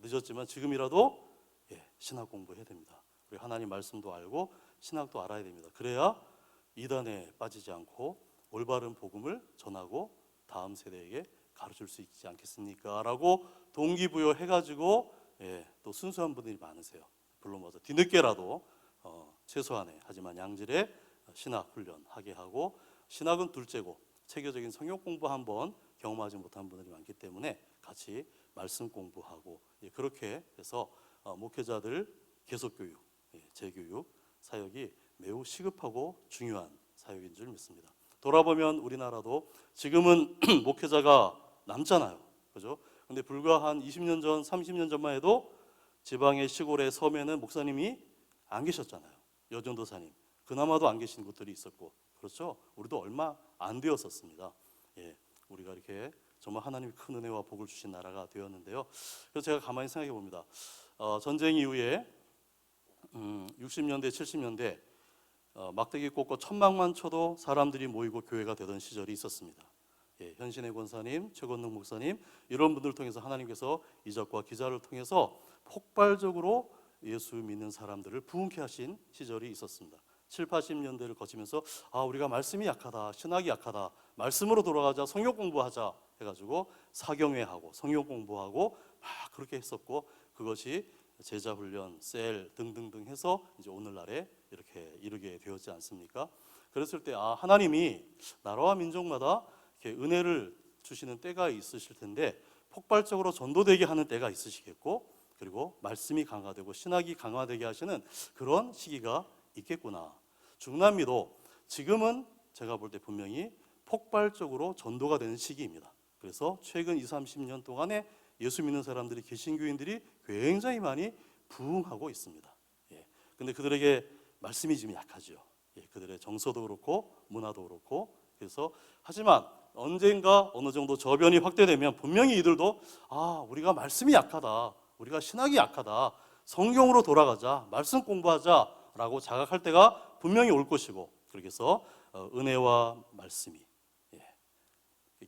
늦었지만 지금이라도 신학 공부해야 됩니다. 우리 하나님 말씀도 알고 신학도 알아야 됩니다. 그래야 이단에 빠지지 않고 올바른 복음을 전하고 다음 세대에게 가르칠 수 있지 않겠습니까? 라고 동기부여 해가지고 또 순수한 분들이 많으세요. 물론 뭐 뒤늦게라도 최소한의 하지만 양질의 신학 훈련하게 하고 신학은 둘째고 체계적인 성역 공부 한번 경험하지 못한 분들이 많기 때문에 같이 말씀 공부하고 그렇게 해서 목회자들 계속교육, 재교육 사역이 매우 시급하고 중요한 사역인 줄 믿습니다. 돌아보면 우리나라도 지금은 목회자가 남잖아요. 그죠? 근데 불과 한 20년 전, 30년 전만 해도 지방의 시골의 섬에는 목사님이 안 계셨잖아요. 여전도사님. 그나마도 안 계신 곳들이 있었고. 그렇죠? 우리도 얼마 안 되었었습니다. 우리가 이렇게 정말 하나님이 큰 은혜와 복을 주신 나라가 되었는데요. 그래서 제가 가만히 생각해 봅니다. 전쟁 이후에 60년대, 70년대 막대기 꽂고 천막만 쳐도 사람들이 모이고 교회가 되던 시절이 있었습니다. 현신의 권사님, 최건능 목사님 이런 분들을 통해서 하나님께서 이적과 기자를 통해서 폭발적으로 예수 믿는 사람들을 부흥케 하신 시절이 있었습니다. 7, 80년대를 거치면서 우리가 말씀이 약하다, 신학이 약하다, 말씀으로 돌아가자, 성역 공부하자 해가지고 사경회하고 성역 공부하고 막 그렇게 했었고 그것이 제자훈련, 셀 등등등 해서 이제 오늘날에 이렇게 이르게 되었지 않습니까? 그랬을 때 하나님이 나라와 민족마다 이렇게 은혜를 주시는 때가 있으실 텐데 폭발적으로 전도되게 하는 때가 있으시겠고 그리고 말씀이 강화되고 신학이 강화되게 하시는 그런 시기가 있겠구나. 중남미도 지금은 제가 볼 때 분명히 폭발적으로 전도가 되는 시기입니다. 그래서 최근 20, 30년 동안에 예수 믿는 사람들이 개신교인들이 굉장히 많이 부흥하고 있습니다. 근데 그들에게 말씀이 지금 약하죠. 그들의 정서도 그렇고 문화도 그렇고 그래서 하지만 언젠가 어느 정도 저변이 확대되면 분명히 이들도 우리가 말씀이 약하다, 우리가 신학이 약하다, 성경으로 돌아가자, 말씀 공부하자라고 자각할 때가 분명히 올 것이고, 그렇게 해서 은혜와 말씀이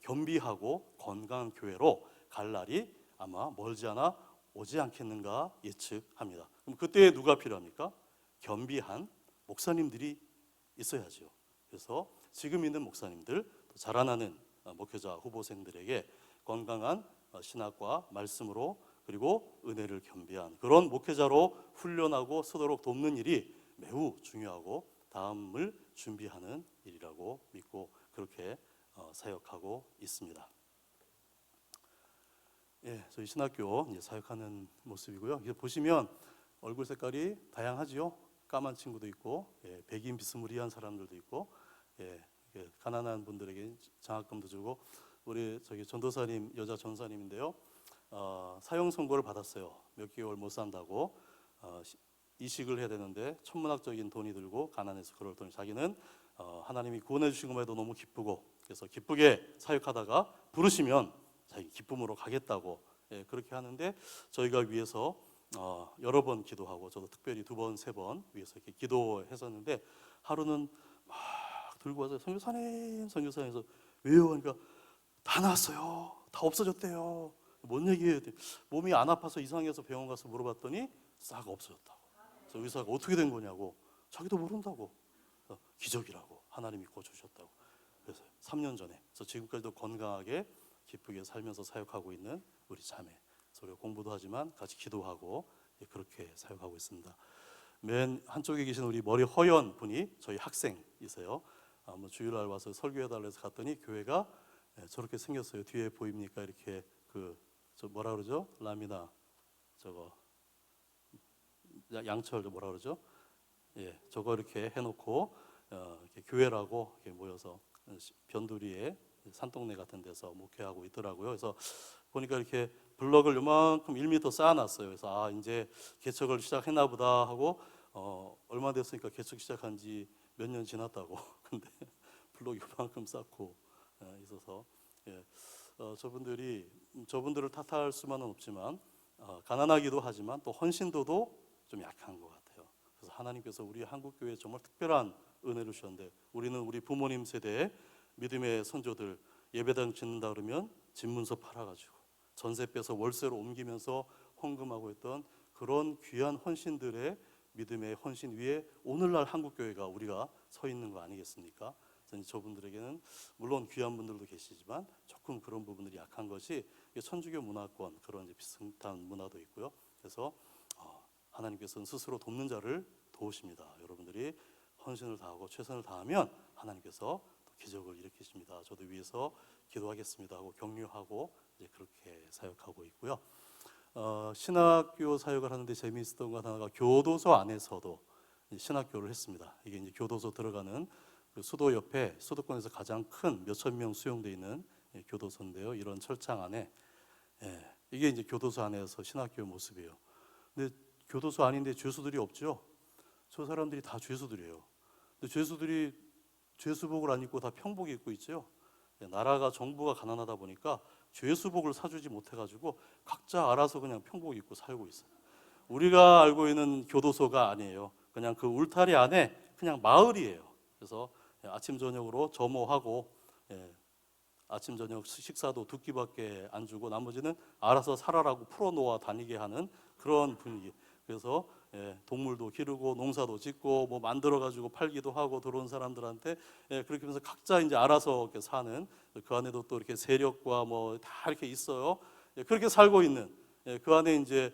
겸비하고 건강한 교회로 갈 날이 아마 멀지 않아 오지 않겠는가 예측합니다. 그럼 그때 누가 필요합니까? 겸비한 목사님들이 있어야죠. 그래서 지금 있는 목사님들, 자라나는 목회자 후보생들에게 건강한 신학과 말씀으로 그리고 은혜를 겸비한 그런 목회자로 훈련하고 서도록 돕는 일이 매우 중요하고 다음을 준비하는 일이라고 믿고 그렇게 사역하고 있습니다. 예, 저희 신학교 이제 사역하는 모습이고요. 이제 보시면 얼굴 색깔이 다양하지요. 까만 친구도 있고, 예, 백인 비스무리한 사람들도 있고, 예, 가난한 분들에게 장학금도 주고, 우리 저기 전도사님 여자 전사님인데요. 사형 선고를 받았어요. 몇 개월 못 산다고 이식을 해야 되는데 천문학적인 돈이 들고 가난해서 그럴 돈이 자기는 하나님이 구원해 주신 것에도 너무 기쁘고 그래서 기쁘게 사역하다가 부르시면 자기 기쁨으로 가겠다고 그렇게 하는데 저희가 위해서 여러 번 기도하고 저도 특별히 2번, 3번 위해서 이렇게 기도했었는데 하루는 막 들고 와서 선교사님 해서 왜요? 그러니까 다 나았어요. 다 없어졌대요. 뭔 얘기예요? 몸이 안 아파서 이상해서 병원 가서 물어봤더니 싹 없어졌다고. 그래서 의사가 어떻게 된 거냐고 자기도 모른다고. 기적이라고 하나님이 고쳐주셨다고. 그래서 3년 전에 그래서 지금까지도 건강하게 기쁘게 살면서 사역하고 있는 우리 자매. 그래서 공부도 하지만 같이 기도하고 그렇게 사역하고 있습니다. 맨 한쪽에 계신 우리 머리 허연 분이 저희 학생이세요. 주일날 와서 설교해달라 해서 갔더니 교회가 저렇게 생겼어요. 뒤에 보입니까? 이렇게 저 뭐라 그러죠? 라미나 저거 양철 뭐라 그러죠? 예, 저거 이렇게 해놓고 이렇게 교회라고 이렇게 모여서 변두리에 산동네 같은 데서 목회하고 있더라고요. 그래서 보니까 이렇게 블럭을 요만큼 1m 쌓아놨어요. 그래서 이제 개척을 시작했나 보다 하고 얼마 됐으니까 개척 시작한 지 몇 년 지났다고. 근데 블럭 요만큼 쌓고 있어서 저분들을 탓할 수만은 없지만 가난하기도 하지만 또 헌신도도 좀 약한 것 같아요. 그래서 하나님께서 우리 한국교회에 정말 특별한 은혜를 주셨는데 우리는 우리 부모님 세대의 믿음의 선조들 예배당 짓는다 그러면 집문서 팔아가지고 전세 빼서 월세로 옮기면서 헌금하고 있던 그런 귀한 헌신들의 믿음의 헌신 위에 오늘날 한국교회가 우리가 서 있는 거 아니겠습니까? 저분들에게는 물론 귀한 분들도 계시지만 조금 그런 부분들이 약한 것이 천주교 문화권 그런 이제 비슷한 문화도 있고요. 그래서 하나님께서는 스스로 돕는 자를 도우십니다. 여러분들이 헌신을 다하고 최선을 다하면 하나님께서 또 기적을 일으키십니다. 저도 위해서 기도하겠습니다 하고 격려하고 이제 그렇게 사역하고 있고요. 신학교 사역을 하는데 재미있었던 것 하나가 교도소 안에서도 신학교를 했습니다. 이게 이제 교도소 들어가는 그 수도 옆에 수도권에서 가장 큰 몇천 명 수용되어 있는 교도소인데요. 이런 철창 안에 이게 이제 교도소 안에서 신학교 모습이에요. 근데 교도소 아닌데 죄수들이 없죠. 저 사람들이 다 죄수들이에요. 근데 죄수들이 죄수복을 안 입고 다 평복 입고 있죠. 나라가 정부가 가난하다 보니까 죄수복을 사주지 못해가지고 각자 알아서 그냥 평복 입고 살고 있어요. 우리가 알고 있는 교도소가 아니에요. 그냥 그 울타리 안에 그냥 마을이에요. 그래서 아침 저녁으로 점호하고 아침 저녁 식사도 2끼밖에 안 주고 나머지는 알아서 살아라고 풀어놓아 다니게 하는 그런 분위기. 그래서 동물도 기르고 농사도 짓고 뭐 만들어 가지고 팔기도 하고 들어온 사람들한테 그렇게 하면서 각자 이제 알아서 이렇게 사는 그 안에도 또 이렇게 세력과 뭐 다 이렇게 있어요. 그렇게 살고 있는 그 안에 이제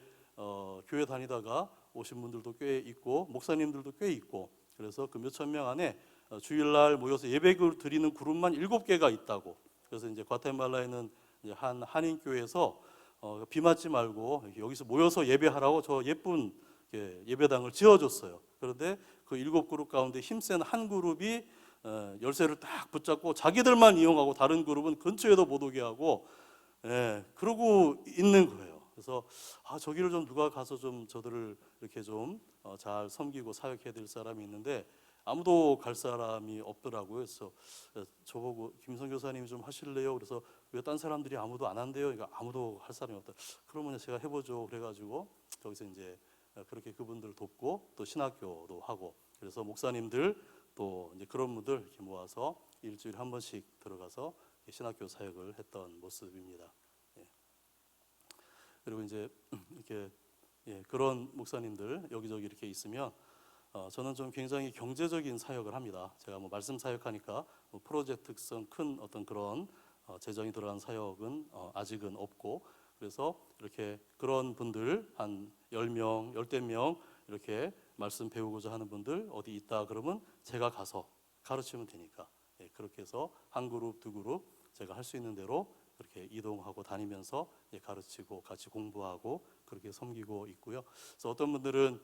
교회 다니다가 오신 분들도 꽤 있고 목사님들도 꽤 있고 그래서 그 몇천 명 안에 주일날 모여서 예배를 드리는 그룹만 7개가 있다고. 그래서 이제 과테말라에는 이제 한 한인교회에서 비 맞지 말고 여기서 모여서 예배하라고 저 예쁜 예배당을 지어줬어요. 그런데 그 7그룹 가운데 힘센 한 그룹이 열쇠를 딱 붙잡고 자기들만 이용하고 다른 그룹은 근처에도 못 오게 하고 그러고 있는 거예요. 그래서 저기를 좀 누가 가서 좀 저들을 이렇게 좀 잘 섬기고 사역해야 될 사람이 있는데 아무도 갈 사람이 없더라고요. 그래서 저보고 김성 교사님이 좀 하실래요? 그래서 왜 딴 사람들이 아무도 안 한대요? 그러니까 아무도 할 사람이 없다. 그러면 제가 해보죠. 그래가지고 거기서 이제 그렇게 그분들 돕고 또 신학교도 하고 그래서 목사님들 또 이제 그런 분들 이렇게 모아서 일주일에 한 번씩 들어가서 신학교 사역을 했던 모습입니다. 예. 그리고 이제 이렇게 그런 목사님들 여기저기 이렇게 있으면 저는 좀 굉장히 경제적인 사역을 합니다. 제가 뭐 말씀 사역하니까 뭐 프로젝트성 큰 어떤 그런 재정이 들어간 사역은 아직은 없고 그래서 이렇게 그런 분들 한 10명, 10대 명 이렇게 말씀 배우고자 하는 분들 어디 있다 그러면 제가 가서 가르치면 되니까 그렇게 해서 한 그룹, 두 그룹 제가 할 수 있는 대로 그렇게 이동하고 다니면서 가르치고 같이 공부하고 그렇게 섬기고 있고요. 그래서 어떤 분들은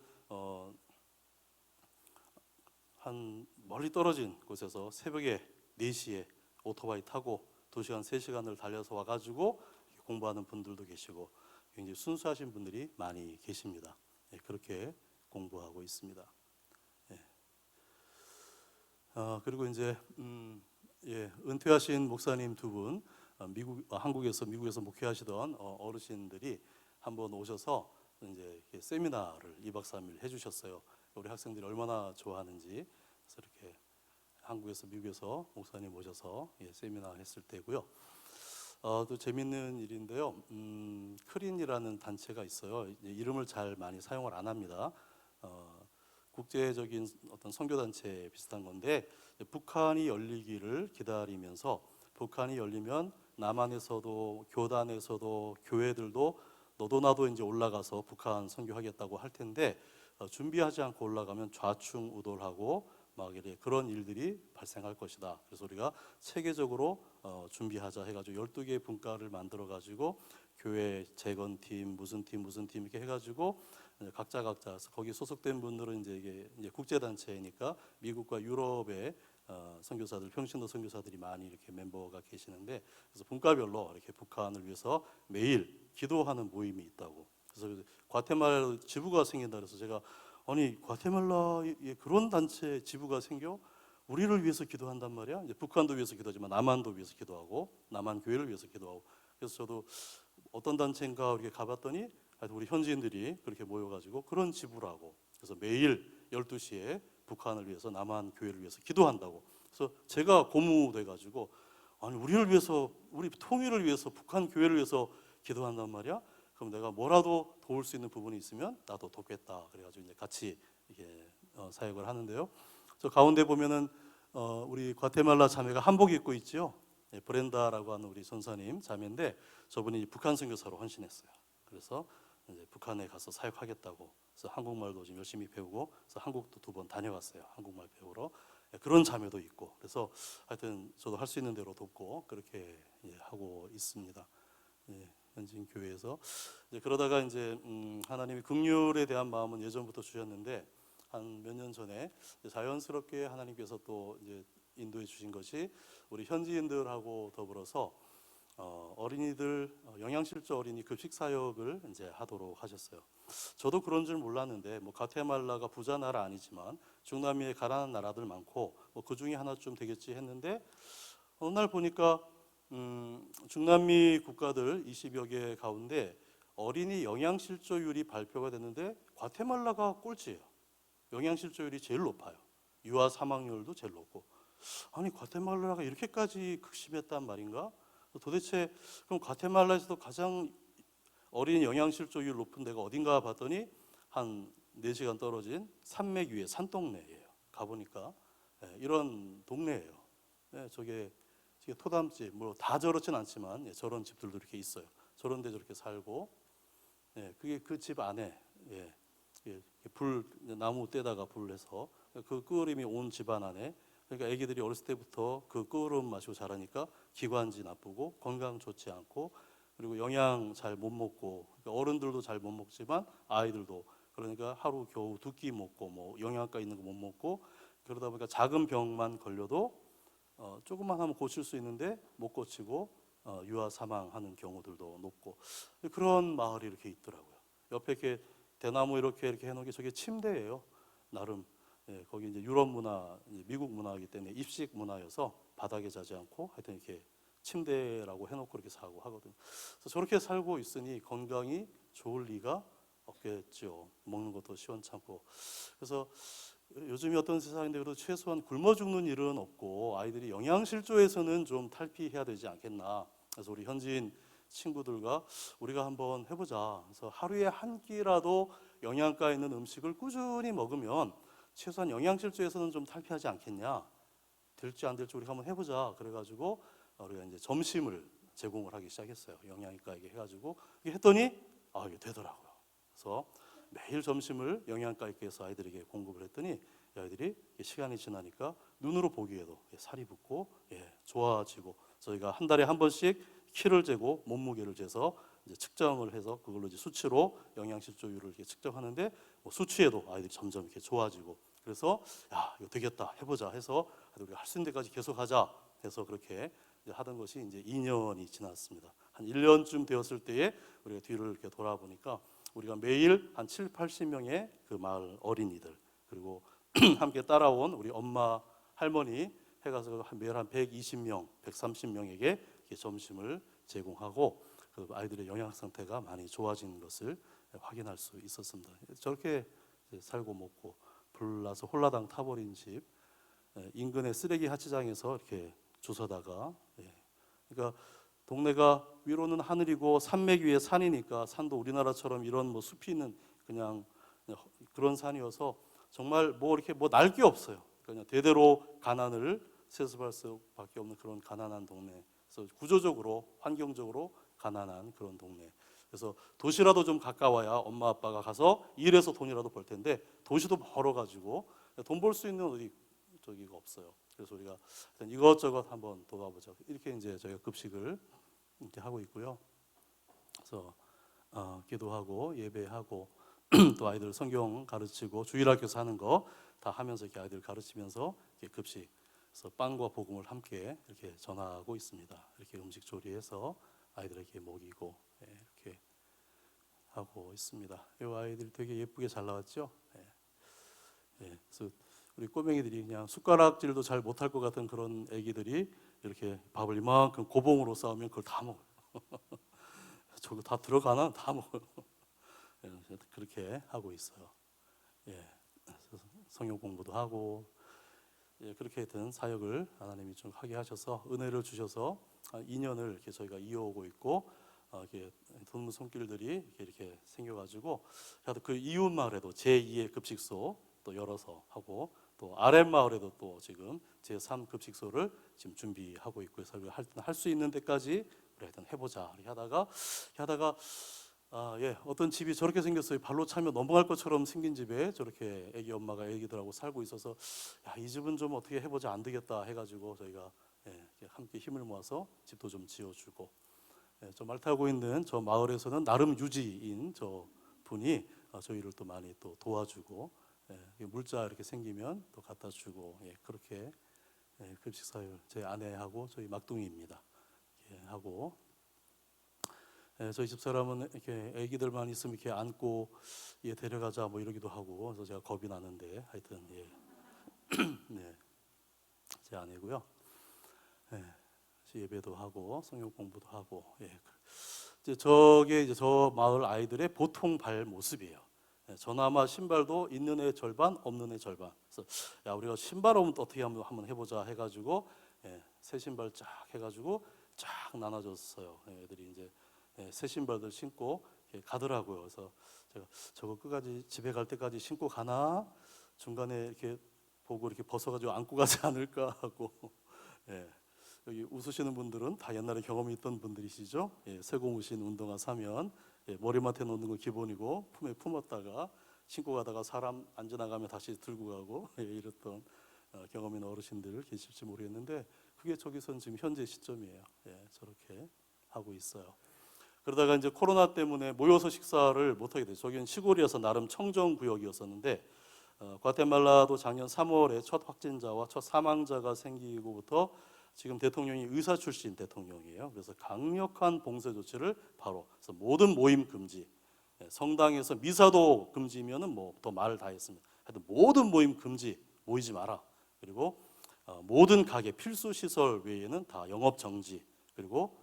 한 멀리 떨어진 곳에서 새벽에 4시에 오토바이 타고 2시간, 3시간을 달려서 와가지고 공부하는 분들도 계시고 굉장히 순수하신 분들이 많이 계십니다. 그렇게 공부하고 있습니다. 그리고 이제 은퇴하신 목사님 두 분, 한국에서 목회하시던 어르신들이 한번 오셔서 이제 세미나를 2박 3일 해주셨어요. 우리 학생들이 얼마나 좋아하는지. 그래서 이렇게 한국에서 미국에서 목사님 오셔서 세미나 했을 때고요. 또 재밌는 일인데요. 크린이라는 단체가 있어요. 이름을 잘 많이 사용을 안 합니다. 국제적인 어떤 선교 단체 비슷한 건데 북한이 열리기를 기다리면서 북한이 열리면 남한에서도 교단에서도 교회들도 너도 나도 이제 올라가서 북한 선교하겠다고 할 텐데 준비하지 않고 올라가면 좌충우돌하고 막 이래 그런 일들이 발생할 것이다. 그래서 우리가 체계적으로 준비하자 해가지고 12개의 분과를 만들어 가지고 교회 재건팀 무슨 팀 이렇게 해가지고 각자 거기 소속된 분들은 이게 국제 단체니까 미국과 유럽의 선교사들 평신도 선교사들이 많이 이렇게 멤버가 계시는데 그래서 분과별로 이렇게 북한을 위해서 매일 기도하는 모임이 있다고. 그래서 과테말라 지부가 생긴다 그래서 제가 아니 과테말라에 그런 단체 지부가 생겨 우리를 위해서 기도한단 말이야. 이제 북한도 위해서 기도하지만 남한도 위해서 기도하고 남한 교회를 위해서 기도하고 그래서 저도 어떤 단체인가 이렇게 가봤더니 우리 현지인들이 그렇게 모여가지고 그런 지부라고 그래서 매일 12시에 북한을 위해서 남한 교회를 위해서 기도한다고. 그래서 제가 고무돼가지고 아니 우리를 위해서 우리 통일을 위해서 북한 교회를 위해서 기도한단 말이야. 그럼 내가 뭐라도 도울 수 있는 부분이 있으면 나도 돕겠다. 그래가지고 이제 같이 이게 사역을 하는데요. 저 가운데 보면은 우리 과테말라 자매가 한복 입고 있지요. 브렌다라고 하는 우리 전사님 자매인데 저분이 북한 선교사로 헌신했어요. 그래서 이제 북한에 가서 사역하겠다고. 그래서 한국말도 좀 열심히 배우고, 그래서 한국도 2번 다녀왔어요. 한국말 배우러. 그런 자매도 있고. 그래서 하여튼 저도 할 수 있는 대로 돕고 그렇게 하고 있습니다. 현진 교회에서 그러다가 이제 하나님이 긍휼에 대한 마음은 예전부터 주셨는데 한 몇 년 전에 자연스럽게 하나님께서 또 이제 인도해 주신 것이 우리 현지인들하고 더불어서 어린이들 영양실조 어린이 급식 사역을 이제 하도록 하셨어요. 저도 그런 줄 몰랐는데 뭐 과테말라가 부자 나라 아니지만 중남미에 가난한 나라들 많고 뭐 그 중에 하나쯤 되겠지 했는데 어느 날 보니까 중남미 국가들 20여 개 가운데 어린이 영양실조율이 발표가 됐는데 과테말라가 꼴찌예요. 영양실조율이 제일 높아요. 유아 사망률도 제일 높고 아니 과테말라가 이렇게까지 극심했단 말인가? 도대체 그럼 과테말라에서도 가장 어린이 영양실조율 높은 데가 어딘가 봤더니 한 4시간 떨어진 산맥 위에 산동네예요. 가보니까 이런 동네예요. 저게 토담집, 뭐 다 저렇진 않지만 저런 집들도 이렇게 있어요. 저런 데 저렇게 살고, 그게 그 집 안에 불 나무 떼다가 불내서 그 끓음이 온 집안 안에 그러니까 아기들이 어렸을 때부터 그 끓음 마시고 자라니까 기관지 나쁘고 건강 좋지 않고 그리고 영양 잘 못 먹고 그러니까 어른들도 잘 못 먹지만 아이들도 그러니까 하루 겨우 2끼 먹고 뭐 영양가 있는 거 못 먹고 그러다 보니까 작은 병만 걸려도 조금만 하면 고칠 수 있는데 못 고치고 유아 사망하는 경우들도 높고 그런 마을이 이렇게 있더라고요. 옆에 이렇게 대나무 이렇게 해놓은 게 저게 침대예요. 나름 거기 이제 유럽 문화, 미국 문화이기 때문에 입식 문화여서 바닥에 자지 않고 하여튼 이렇게 침대라고 해놓고 이렇게 사고 하거든요. 그래서 저렇게 살고 있으니 건강이 좋을 리가 없겠죠. 먹는 것도 시원찮고. 그래서 요즘이 어떤 세상인데 그래도 최소한 굶어 죽는 일은 없고 아이들이 영양실조에서는 좀 탈피해야 되지 않겠나. 그래서 우리 현지인 친구들과 우리가 한번 해보자. 그래서 하루에 한 끼라도 영양가 있는 음식을 꾸준히 먹으면 최소한 영양실조에서는 좀 탈피하지 않겠냐. 될지 안 될지 우리가 한번 해보자. 그래가지고 우리가 이제 점심을 제공을 하기 시작했어요. 영양가에게 해가지고 이게 했더니 이게 되더라고요. 그래서 매일 점심을 영양가 있게 해서 아이들에게 공급을 했더니 아이들이 시간이 지나니까 눈으로 보기에도 살이 붙고 좋아지고 저희가 한 달에 한 번씩 키를 재고 몸무게를 재서 이제 측정을 해서 그걸로 이제 수치로 영양실조율을 이렇게 측정하는데 수치에도 아이들이 점점 이렇게 좋아지고 그래서 야 이거 되겠다 해보자 해서 우리가 할 수 있는 데까지 계속 하자 해서 그렇게 이제 하던 것이 이제 2년이 지났습니다. 한 1년쯤 되었을 때에 우리가 뒤를 이렇게 돌아보니까 우리가 매일 한 7, 80명의 그 마을 어린이들 그리고 함께 따라온 우리 엄마, 할머니 해가서 매일 한 120명, 130명에게 점심을 제공하고 그 아이들의 영양 상태가 많이 좋아진 것을 확인할 수 있었습니다. 저렇게 살고 먹고 불나서 홀라당 타버린 집 인근의 쓰레기 하치장에서 이렇게 주워다가 그러니까 동네가 위로는 하늘이고 산맥 위에 산이니까 산도 우리나라처럼 이런 뭐 숲이 있는 그냥 그런 산이어서 정말 뭐 이렇게 뭐 날 게 없어요. 그냥 대대로 가난을 세습할 수밖에 없는 그런 가난한 동네. 그래서 구조적으로 환경적으로 가난한 그런 동네. 그래서 도시라도 좀 가까워야 엄마 아빠가 가서 일해서 돈이라도 벌 텐데 도시도 멀어가지고 돈 벌 수 있는 어디 저기가 없어요. 그래서 우리가 이것저것 한번 도와보자. 이렇게 이제 저희가 급식을 이렇게 하고 있고요. 그래서 기도하고 예배하고 또 아이들 성경 가르치고 주일학교에서 하는 거 다 하면서 이렇게 아이들 가르치면서 이렇게 급식, 그래서 빵과 복음을 함께 이렇게 전하고 있습니다. 이렇게 음식 조리해서 아이들에게 먹이고 이렇게 하고 있습니다. 이 아이들 되게 예쁘게 잘 나왔죠? 그래서 우리 꼬맹이들이 그냥 숟가락질도 잘 못할 것 같은 그런 애기들이 이렇게 밥을 이만큼 고봉으로 싸우면 그걸 다 먹어요. 저거 다 들어가나? 다 먹어요. 그렇게 하고 있어요. 성경 공부도 하고 그렇게 된 사역을 하나님이 좀 하게 하셔서 은혜를 주셔서 2년을 이렇게 저희가 이어오고 있고 이렇게 드문 손길들이 이렇게 생겨가지고 그 이웃 마을에도 제2의 급식소 또 열어서 하고 또 아랫 마을에도 또 지금 제3 급식소를 지금 준비하고 있고 해서 할 수 있는 데까지 우리 하여튼 해보자 이렇게 하다가 어떤 집이 저렇게 생겼어요. 발로 차면 넘어갈 것처럼 생긴 집에 저렇게 애기 엄마가 애기들하고 살고 있어서 이 집은 좀 어떻게 해보자 안 되겠다 해가지고 저희가 함께 힘을 모아서 집도 좀 지어주고 저 말 타고 있는 저 마을에서는 나름 유지인 저 분이 저희를 또 많이 또 도와주고 물자 이렇게 생기면 또 갖다 주고 그렇게 급식 사역 제 아내하고 저희 막둥이입니다. 하고 저희 집사람은 이렇게 아기들만 있으면 이렇게 안고 데려가자 뭐 이러기도 하고 그래서 제가 겁이 나는데 하여튼 네, 제 아내고요. 예배도 하고 성경 공부도 하고 이제 저게 이제 저 마을 아이들의 보통 발 모습이에요. 저나마 신발도 있는 애 절반 없는 애 절반. 그래서 우리가 신발 없는 어떻게 한번 해보자 해가지고 새 신발 쫙 해가지고 쫙 나눠줬어요. 애들이 이제 새 신발들 신고 가더라고요. 그래서 제가 저거 끝까지 집에 갈 때까지 신고 가나 중간에 이렇게 보고 이렇게 벗어가지고 안고 가지 않을까 하고 여기 웃으시는 분들은 다 옛날에 경험이 있던 분들이시죠. 새 고무신 운동화 사면 머리맡에 놓는 거 기본이고 품에 품었다가 신고 가다가 사람 안 지나가면 다시 들고 가고 이랬던 경험 있는 어르신들 계실지 모르겠는데 그게 저기선 지금 현재 시점이에요. 저렇게 하고 있어요. 그러다가 이제 코로나 때문에 모여서 식사를 못 하게 됐어요. 저기는 시골이어서 나름 청정 구역이었었는데 과테말라도 작년 3월에 첫 확진자와 첫 사망자가 생기고부터 지금 대통령이 의사 출신 대통령이에요. 그래서 강력한 봉쇄 조치를 바로 그래서 모든 모임 금지, 성당에서 미사도 금지면은 뭐 더 말 다 했습니다. 하여튼 모든 모임 금지, 모이지 마라. 그리고 모든 가게 필수 시설 외에는 다 영업 정지. 그리고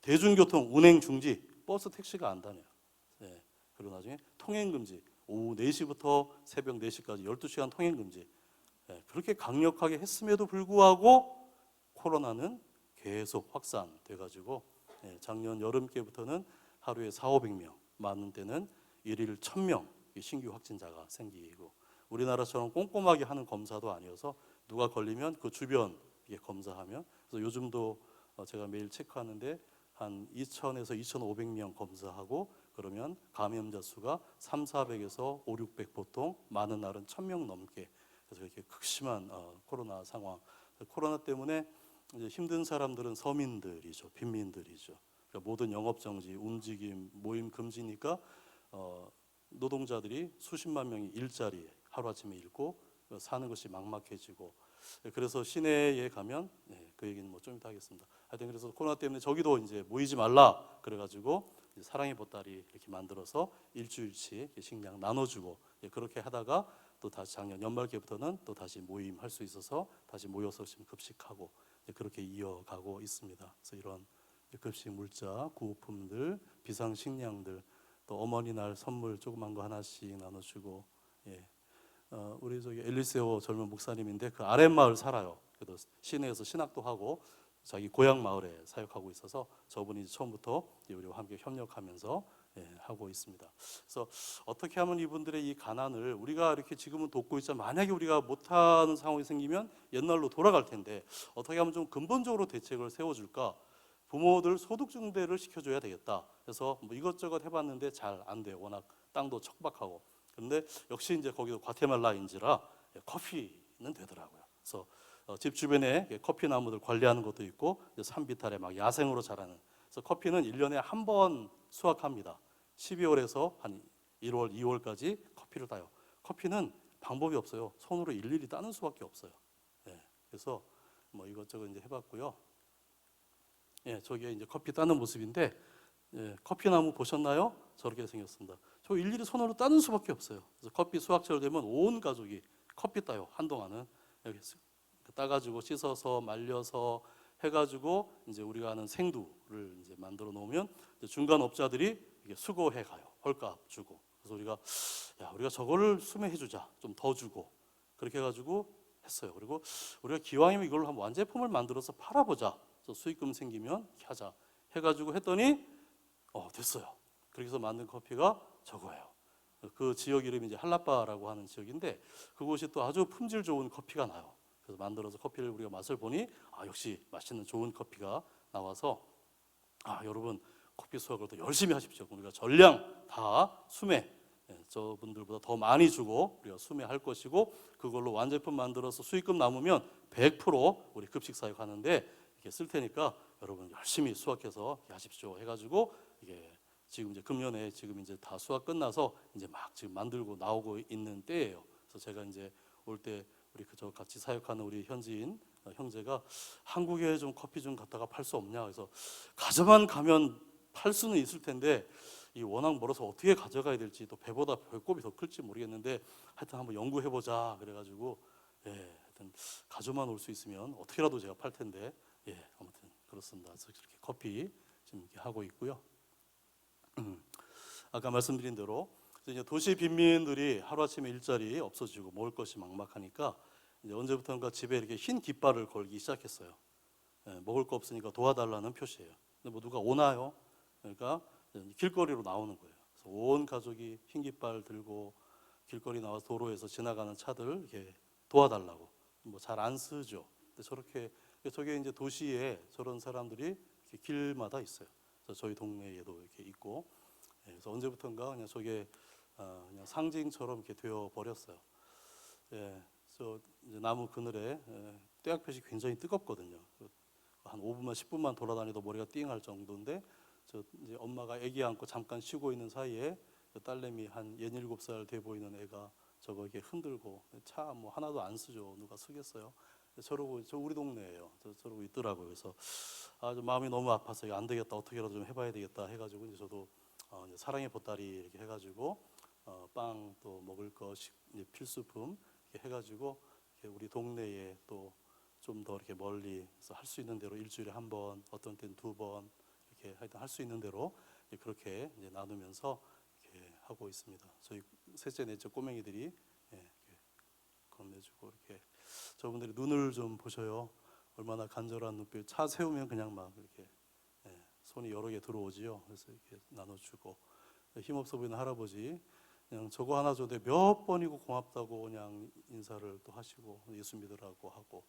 대중교통 운행 중지, 버스 택시가 안 다녀요. 그리고 나중에 통행 금지, 오후 4시부터 새벽 4시까지 12시간 통행 금지. 그렇게 강력하게 했음에도 불구하고 코로나는 계속 확산돼 가지고 작년 여름께부터는 하루에 4,500명, 많은 때는 일일 1,000명 신규 확진자가 생기고, 우리나라처럼 꼼꼼하게 하는 검사도 아니어서 누가 걸리면 그 주변 검사하면, 그래서 요즘도 제가 매일 체크하는데 한 2,000에서 2,500명 검사하고 그러면 감염자 수가 3,400에서 5,600, 보통 많은 날은 1,000명 넘게. 그래서 이렇게 극심한 코로나 상황. 코로나 때문에 이제 힘든 사람들은 서민들이죠, 빈민들이죠. 그러니까 모든 영업 정지, 움직임, 모임 금지니까 노동자들이 수십만 명이 일자리 하루아침에 잃고 사는 것이 막막해지고, 그래서 시내에 가면 그 얘기는 뭐 좀 이따 하겠습니다. 하여튼 그래서 코로나 때문에 저기도 이제 모이지 말라 그래가지고 사랑의 보따리 이렇게 만들어서 일주일치 식량 나눠주고, 그렇게 하다가 또 다시 작년 연말께부터는 또 다시 모임할 수 있어서 다시 모여서 지금 급식하고 그렇게 이어가고 있습니다. 그래서 이런 급식 물자, 구호품들, 비상식량들, 또 어머니날 선물 조그만 거 하나씩 나눠주고. 우리 저기 엘리세오 젊은 목사님인데 그 아랫마을 살아요. 그래도 시내에서 신학도 하고 자기 고향 마을에 사역하고 있어서 저분이 처음부터 우리와 함께 협력하면서 하고 있습니다. 그래서 어떻게 하면 이분들의 이 가난을 우리가 이렇게 지금은 돕고 있지만, 만약에 우리가 못하는 상황이 생기면 옛날로 돌아갈 텐데 어떻게 하면 좀 근본적으로 대책을 세워줄까? 부모들 소득 증대를 시켜줘야 되겠다. 그래서 뭐 이것저것 해봤는데 잘 안 돼요. 워낙 땅도 척박하고. 그런데 역시 이제 거기도 과테말라인지라 커피는 되더라고요. 그래서 집 주변에 커피 나무들 관리하는 것도 있고, 산비탈에 막 야생으로 자라는. 그래서 커피는 1년에 한 번 수확합니다. 12월에서 한 1월, 2월까지 커피를 따요. 커피는 방법이 없어요. 손으로 일일이 따는 수밖에 없어요. 그래서 뭐 이것저것 이제 해봤고요. 저게 이제 커피 따는 모습인데, 커피 나무 보셨나요? 저렇게 생겼습니다. 저 일일이 손으로 따는 수밖에 없어요. 그래서 커피 수확철 되면 온 가족이 커피 따요. 한동안은 이렇게 따가지고 씻어서 말려서 해가지고 이제 우리가 하는 생두를 이제 만들어 놓으면 이제 중간 업자들이 이게 수거해 가요. 헐값 주고. 그래서 우리가 저거를 수매해 주자, 좀 더 주고, 그렇게 해가지고 했어요. 그리고 우리가 기왕이면 이걸로 한번 완제품을 만들어서 팔아보자. 그래서 수익금 생기면 이렇게 하자 해가지고 했더니 됐어요. 그렇게 해서 만든 커피가 저거예요. 그 지역 이름이 이제 할라빠라고 하는 지역인데, 그곳이 또 아주 품질 좋은 커피가 나요. 그래서 만들어서 커피를 우리가 맛을 보니 역시 맛있는 좋은 커피가 나와서 여러분 커피 수확을 더 열심히 하십시오. 우리가 전량 다 수매, 저분들보다 더 많이 주고 우리가 수매할 것이고, 그걸로 완제품 만들어서 수익금 남으면 100% 우리 급식 사역하는데 이렇게 쓸 테니까 여러분 열심히 수확해서 하십시오 해가지고, 이게 지금 이제 금년에 지금 이제 다 수확 끝나서 이제 막 지금 만들고 나오고 있는 때예요. 그래서 제가 이제 올 때 우리 그저 같이 사역하는 우리 현지인 형제가 한국에 좀 커피 좀 갖다가 팔 수 없냐, 그래서 가져만 가면 팔 수는 있을 텐데 이 워낙 멀어서 어떻게 가져가야 될지, 또 배보다 배꼽이 더 클지 모르겠는데 하여튼 한번 연구해보자 그래가지고 하여튼 가져만 올 수 있으면 어떻게라도 제가 팔 텐데 아무튼 그렇습니다. 그래서 이렇게 커피 지금 이렇게 하고 있고요. 아까 말씀드린 대로 이제 도시 빈민들이 하루아침에 일자리 없어지고 먹을 것이 막막하니까 이제 언제부턴가 집에 이렇게 흰 깃발을 걸기 시작했어요. 먹을 거 없으니까 도와달라는 표시예요. 근데 뭐 누가 오나요? 그러니까 길거리로 나오는 거예요. 그래서 온 가족이 흰 깃발 들고 길거리 나와서 도로에서 지나가는 차들 이렇게 도와달라고. 뭐 잘 안 쓰죠. 근데 저게 이제 도시에 저런 사람들이 이렇게 길마다 있어요. 그래서 저희 동네에도 이렇게 있고, 그래서 언제부턴가 그냥 저게 그냥 상징처럼 이렇게 되어 버렸어요. 그래서 이제 나무 그늘에 떼약볕이 굉장히 뜨겁거든요. 한 5분만 10분만 돌아다녀도 머리가 띵할 정도인데, 저 이제 엄마가 아기 안고 잠깐 쉬고 있는 사이에 딸내미 한 67살 돼 보이는 애가 저거 이렇게 흔들고, 차 뭐 하나도 안 쓰죠. 누가 쓰겠어요? 저러고, 저 우리 동네예요. 저러고 있더라고요. 그래서 좀 마음이 너무 아파서 이거 안 되겠다, 어떻게라도 좀 해봐야 되겠다 해가지고 이제 저도 이제 사랑의 보따리 이렇게 해가지고 빵, 또 먹을 거, 이제 필수품 이렇게 해가지고 이렇게 우리 동네에 또 좀 더 이렇게 멀리 할 수 있는 대로 일주일에 한 번, 어떤 때는 2번 이렇게 하여튼 할 수 있는 대로 그렇게 이제 나누면서 이렇게 하고 있습니다. 저희 셋째 넷째 꼬맹이들이 이렇게 건네주고 이렇게 저분들이 눈을 좀 보셔요. 얼마나 간절한 눈빛. 차 세우면 그냥 막 이렇게 손이 여러 개 들어오지요. 그래서 이렇게 나눠주고 힘없어 보이는 할아버지 그냥 저거 하나 줘도 몇 번이고 고맙다고 그냥 인사를 또 하시고 예수 믿으라고 하고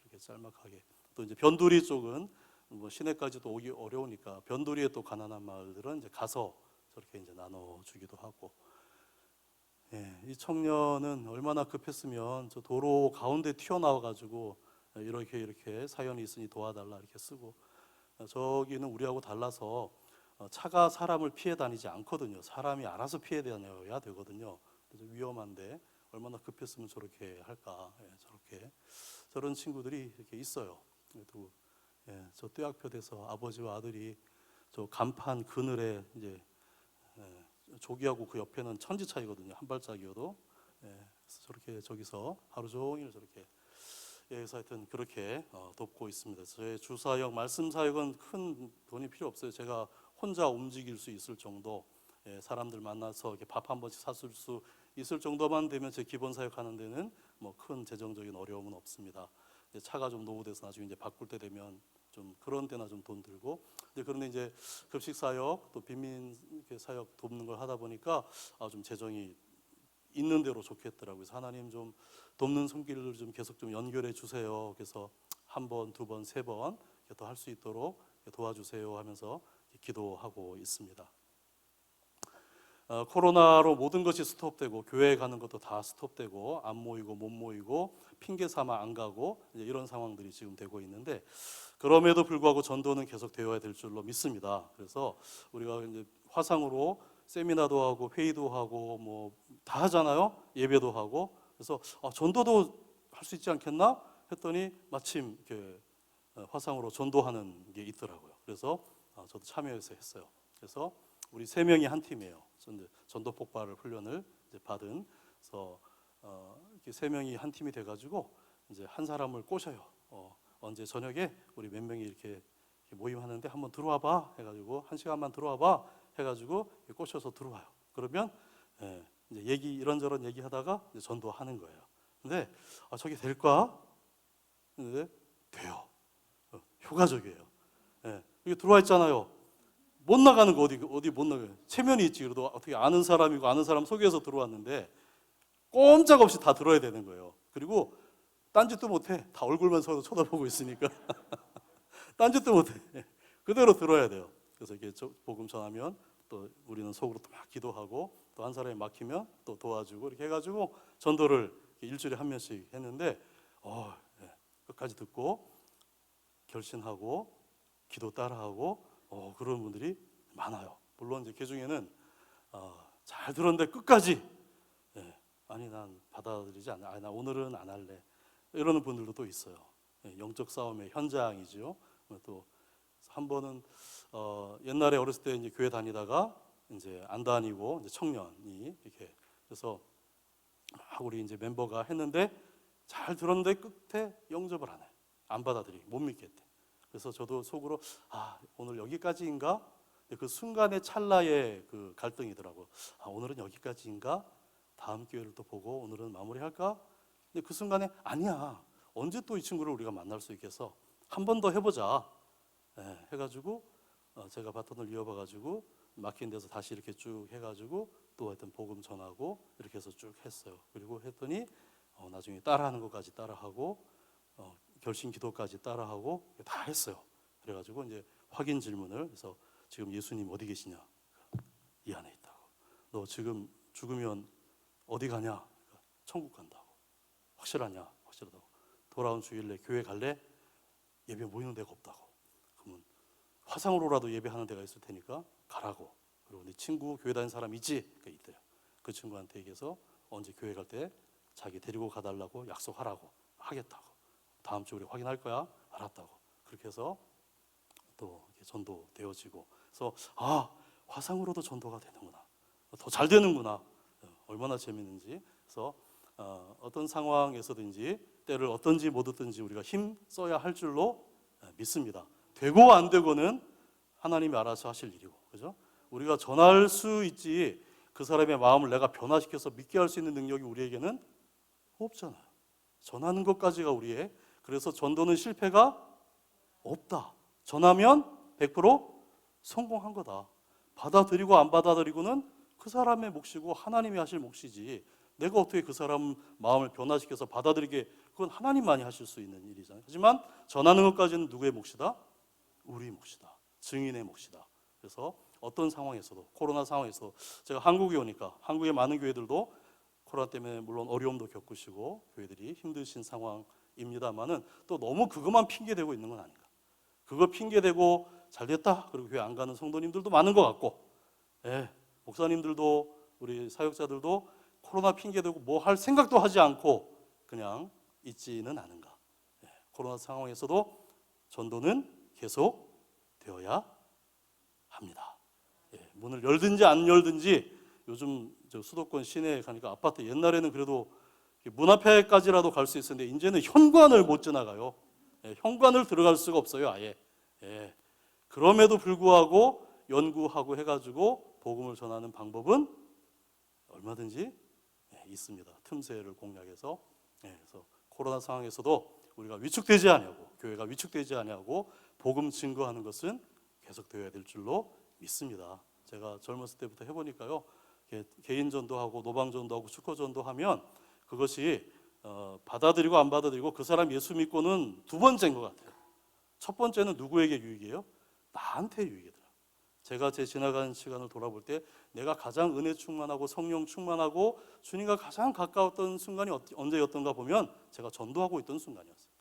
그렇게 짤막하게 또 이제 변두리 쪽은 뭐 시내까지도 오기 어려우니까 변두리에 또 가난한 마을들은 이제 가서 저렇게 이제 나눠주기도 하고 이 청년은 얼마나 급했으면 저 도로 가운데 튀어나와 가지고 이렇게 사연이 있으니 도와달라 이렇게 쓰고 저기는 우리하고 달라서 차가 사람을 피해 다니지 않거든요. 사람이 알아서 피해 다녀야 되거든요. 그래서 위험한데 얼마나 급했으면 저렇게 할까. 저렇게 저런 친구들이 이렇게 있어요. 또 저 떼약볕 에서 아버지와 아들이 저 간판 그늘에 이제 조기하고 그 옆에는 천지 차이거든요. 한 발짝이어도 그래서 저렇게 저기서 하루 종일 저렇게 그래서 하여튼 그렇게 돕고 있습니다. 저의 주사역 말씀 사역은 큰 돈이 필요 없어요. 제가 혼자 움직일 수 있을 정도 사람들 만나서 이렇게 밥 한 번씩 사줄 수 있을 정도만 되면 제 기본 사역하는 데는 뭐 큰 재정적인 어려움은 없습니다. 차가 좀 노후돼서 나중에 이제 바꿀 때 되면 좀 그런 데나 좀 돈 들고 그런데 이제 급식 사역 또 빈민 사역 돕는 걸 하다 보니까 좀 재정이 있는 대로 좋겠더라고요. 그래서 하나님 좀 돕는 손길을 좀 계속 좀 연결해 주세요. 그래서 한 번, 두 번, 세 번 더 할 수 있도록 도와주세요 하면서 기도하고 있습니다. 코로나로 모든 것이 스톱되고 교회 가는 것도 다 스톱되고 안 모이고 못 모이고 핑계 삼아 안 가고 이런 상황들이 지금 되고 있는데 그럼에도 불구하고 전도는 계속 되어야 될 줄로 믿습니다. 그래서 우리가 이제 화상으로 세미나도 하고 회의도 하고 뭐 다 하잖아요. 예배도 하고 그래서 전도도 할 수 있지 않겠나 했더니 마침 이렇게 화상으로 전도하는 게 있더라고요. 그래서 저도 참여해서 했어요. 그래서 우리 세 명이 한 팀이에요. 전도 폭발을 훈련을 이제 받은 그래서 이렇게 세 명이 한 팀이 돼가지고 이제 한 사람을 꼬셔요. 언제 저녁에 우리 몇 명이 이렇게 모임하는데 한번 들어와봐 해가지고 한 시간만 들어와봐 해가지고 꼬셔서 들어와요. 그러면 이제 얘기 이런저런 얘기하다가 이제 전도하는 거예요. 근데 저게 될까? 근데 돼요. 효과적이에요. 이게 들어와 있잖아요. 못 나가는 거 어디 못 나가요. 체면이 있지. 그래도 어떻게 아는 사람이고 아는 사람 속에서 들어왔는데 꼼짝없이 다 들어야 되는 거예요. 그리고 딴짓도 못해. 다 얼굴만 서로 쳐다보고 있으니까 딴짓도 못해. 그대로 들어야 돼요. 그래서 이렇게 복음 전하면 또 우리는 속으로 또 막 기도하고 또 한 사람이 막히면 또 도와주고 이렇게 해가지고 전도를 일주일에 한 명씩 했는데 끝까지 듣고 결신하고 기도 따라하고 그런 분들이 많아요. 물론 이제 그 중에는 잘 들었는데 끝까지 아니 난 받아들이지 않아. 나 오늘은 안 할래. 이러는 분들도 또 있어요. 영적 싸움의 현장이죠. 또 한 번은 옛날에 어렸을 때 이제 교회 다니다가 이제 안 다니고 이제 청년이 이렇게 그래서 우리 이제 멤버가 했는데 잘 들었는데 끝에 영접을 안 해. 안 받아들이 못 믿겠대. 그래서 저도 속으로 오늘 여기까지인가? 그 순간의 찰나의 그 갈등이더라고. 오늘은 여기까지인가? 다음 기회를 또 보고 오늘은 마무리할까? 근데 그 순간에 아니야. 언제 또 이 친구를 우리가 만날 수 있겠어? 한 번 더 해보자. 해가지고 제가 바톤을 이어봐가지고 막힌 데서 다시 이렇게 쭉 해가지고 또 하여튼 복음 전하고 이렇게 해서 쭉 했어요. 그리고 했더니 나중에 따라하는 것까지 따라하고 결심 기도까지 따라하고 다 했어요. 그래가지고 이제 확인 질문을 해서 지금 예수님 어디 계시냐? 이 안에 있다고. 너 지금 죽으면 어디 가냐? 그러니까 천국 간다고. 확실하냐? 확실하다고. 돌아온 주일에 교회 갈래? 예배 모이는 데가 없다고. 그러면 화상으로라도 예배하는 데가 있을 테니까 가라고. 그리고 네 친구 교회 다니는 사람 있지? 그러니까 있대요. 그 친구한테 얘기해서 언제 교회 갈 때 자기 데리고 가달라고 약속하라고. 하겠다고. 다음 주에 우리 확인할 거야. 알았다고. 그렇게 해서 또 전도되어지고. 그래서 화상으로도 전도가 되는구나. 더 잘 되는구나. 얼마나 재밌는지. 그래서 어떤 상황에서든지 때를 어떤지 못 얻든지 우리가 힘 써야 할 줄로 믿습니다. 되고 안 되고는 하나님이 알아서 하실 일이고, 그죠? 우리가 전할 수 있지 그 사람의 마음을 내가 변화시켜서 믿게 할 수 있는 능력이 우리에게는 없잖아요. 전하는 것까지가 우리의, 그래서 전도는 실패가 없다. 전하면 100% 성공한 거다. 받아들이고 안 받아들이고는 그 사람의 몫이고 하나님이 하실 몫이지 내가 어떻게 그 사람 마음을 변화시켜서 받아들이게, 그건 하나님만이 하실 수 있는 일이잖아요. 하지만 전하는 것까지는 누구의 몫이다? 우리 몫이다. 증인의 몫이다. 그래서 어떤 상황에서도, 코로나 상황에서 제가 한국에 오니까 한국의 많은 교회들도 코로나 때문에 물론 어려움도 겪으시고 교회들이 힘드신 상황입니다만은 또 너무 그것만 핑계대고 있는 건 아닌가. 그거 핑계대고 잘됐다 그리고 교회 안 가는 성도님들도 많은 것 같고, 목사님들도 우리 사역자들도 코로나 핑계대고 뭐 할 생각도 하지 않고 그냥 있지는 않은가. 코로나 상황에서도 전도는 계속 되어야 합니다. 문을 열든지 안 열든지, 요즘 저 수도권 시내에 가니까 아파트, 옛날에는 그래도 문 앞에까지라도 갈 수 있었는데 이제는 현관을 못 지나가요. 현관을 들어갈 수가 없어요, 아예. 그럼에도 불구하고 연구하고 해가지고 복음을 전하는 방법은 얼마든지 있습니다. 틈새를 공략해서. 그래서 코로나 상황에서도 우리가 위축되지 아니하고, 교회가 위축되지 아니하고 복음 증거하는 것은 계속되어야 될 줄로 믿습니다. 제가 젊었을 때부터 해보니까요, 개인 전도하고 노방 전도하고 축구 전도하면 그것이 받아들이고 안 받아들이고 그 사람 예수 믿고는 두 번째인 것 같아요. 첫 번째는 누구에게 유익이에요? 나한테 유익이더라. 제가 제 지나간 시간을 돌아볼 때 내가 가장 은혜 충만하고 성령 충만하고 주님과 가장 가까웠던 순간이 언제였던가 보면 제가 전도하고 있던 순간이었어요.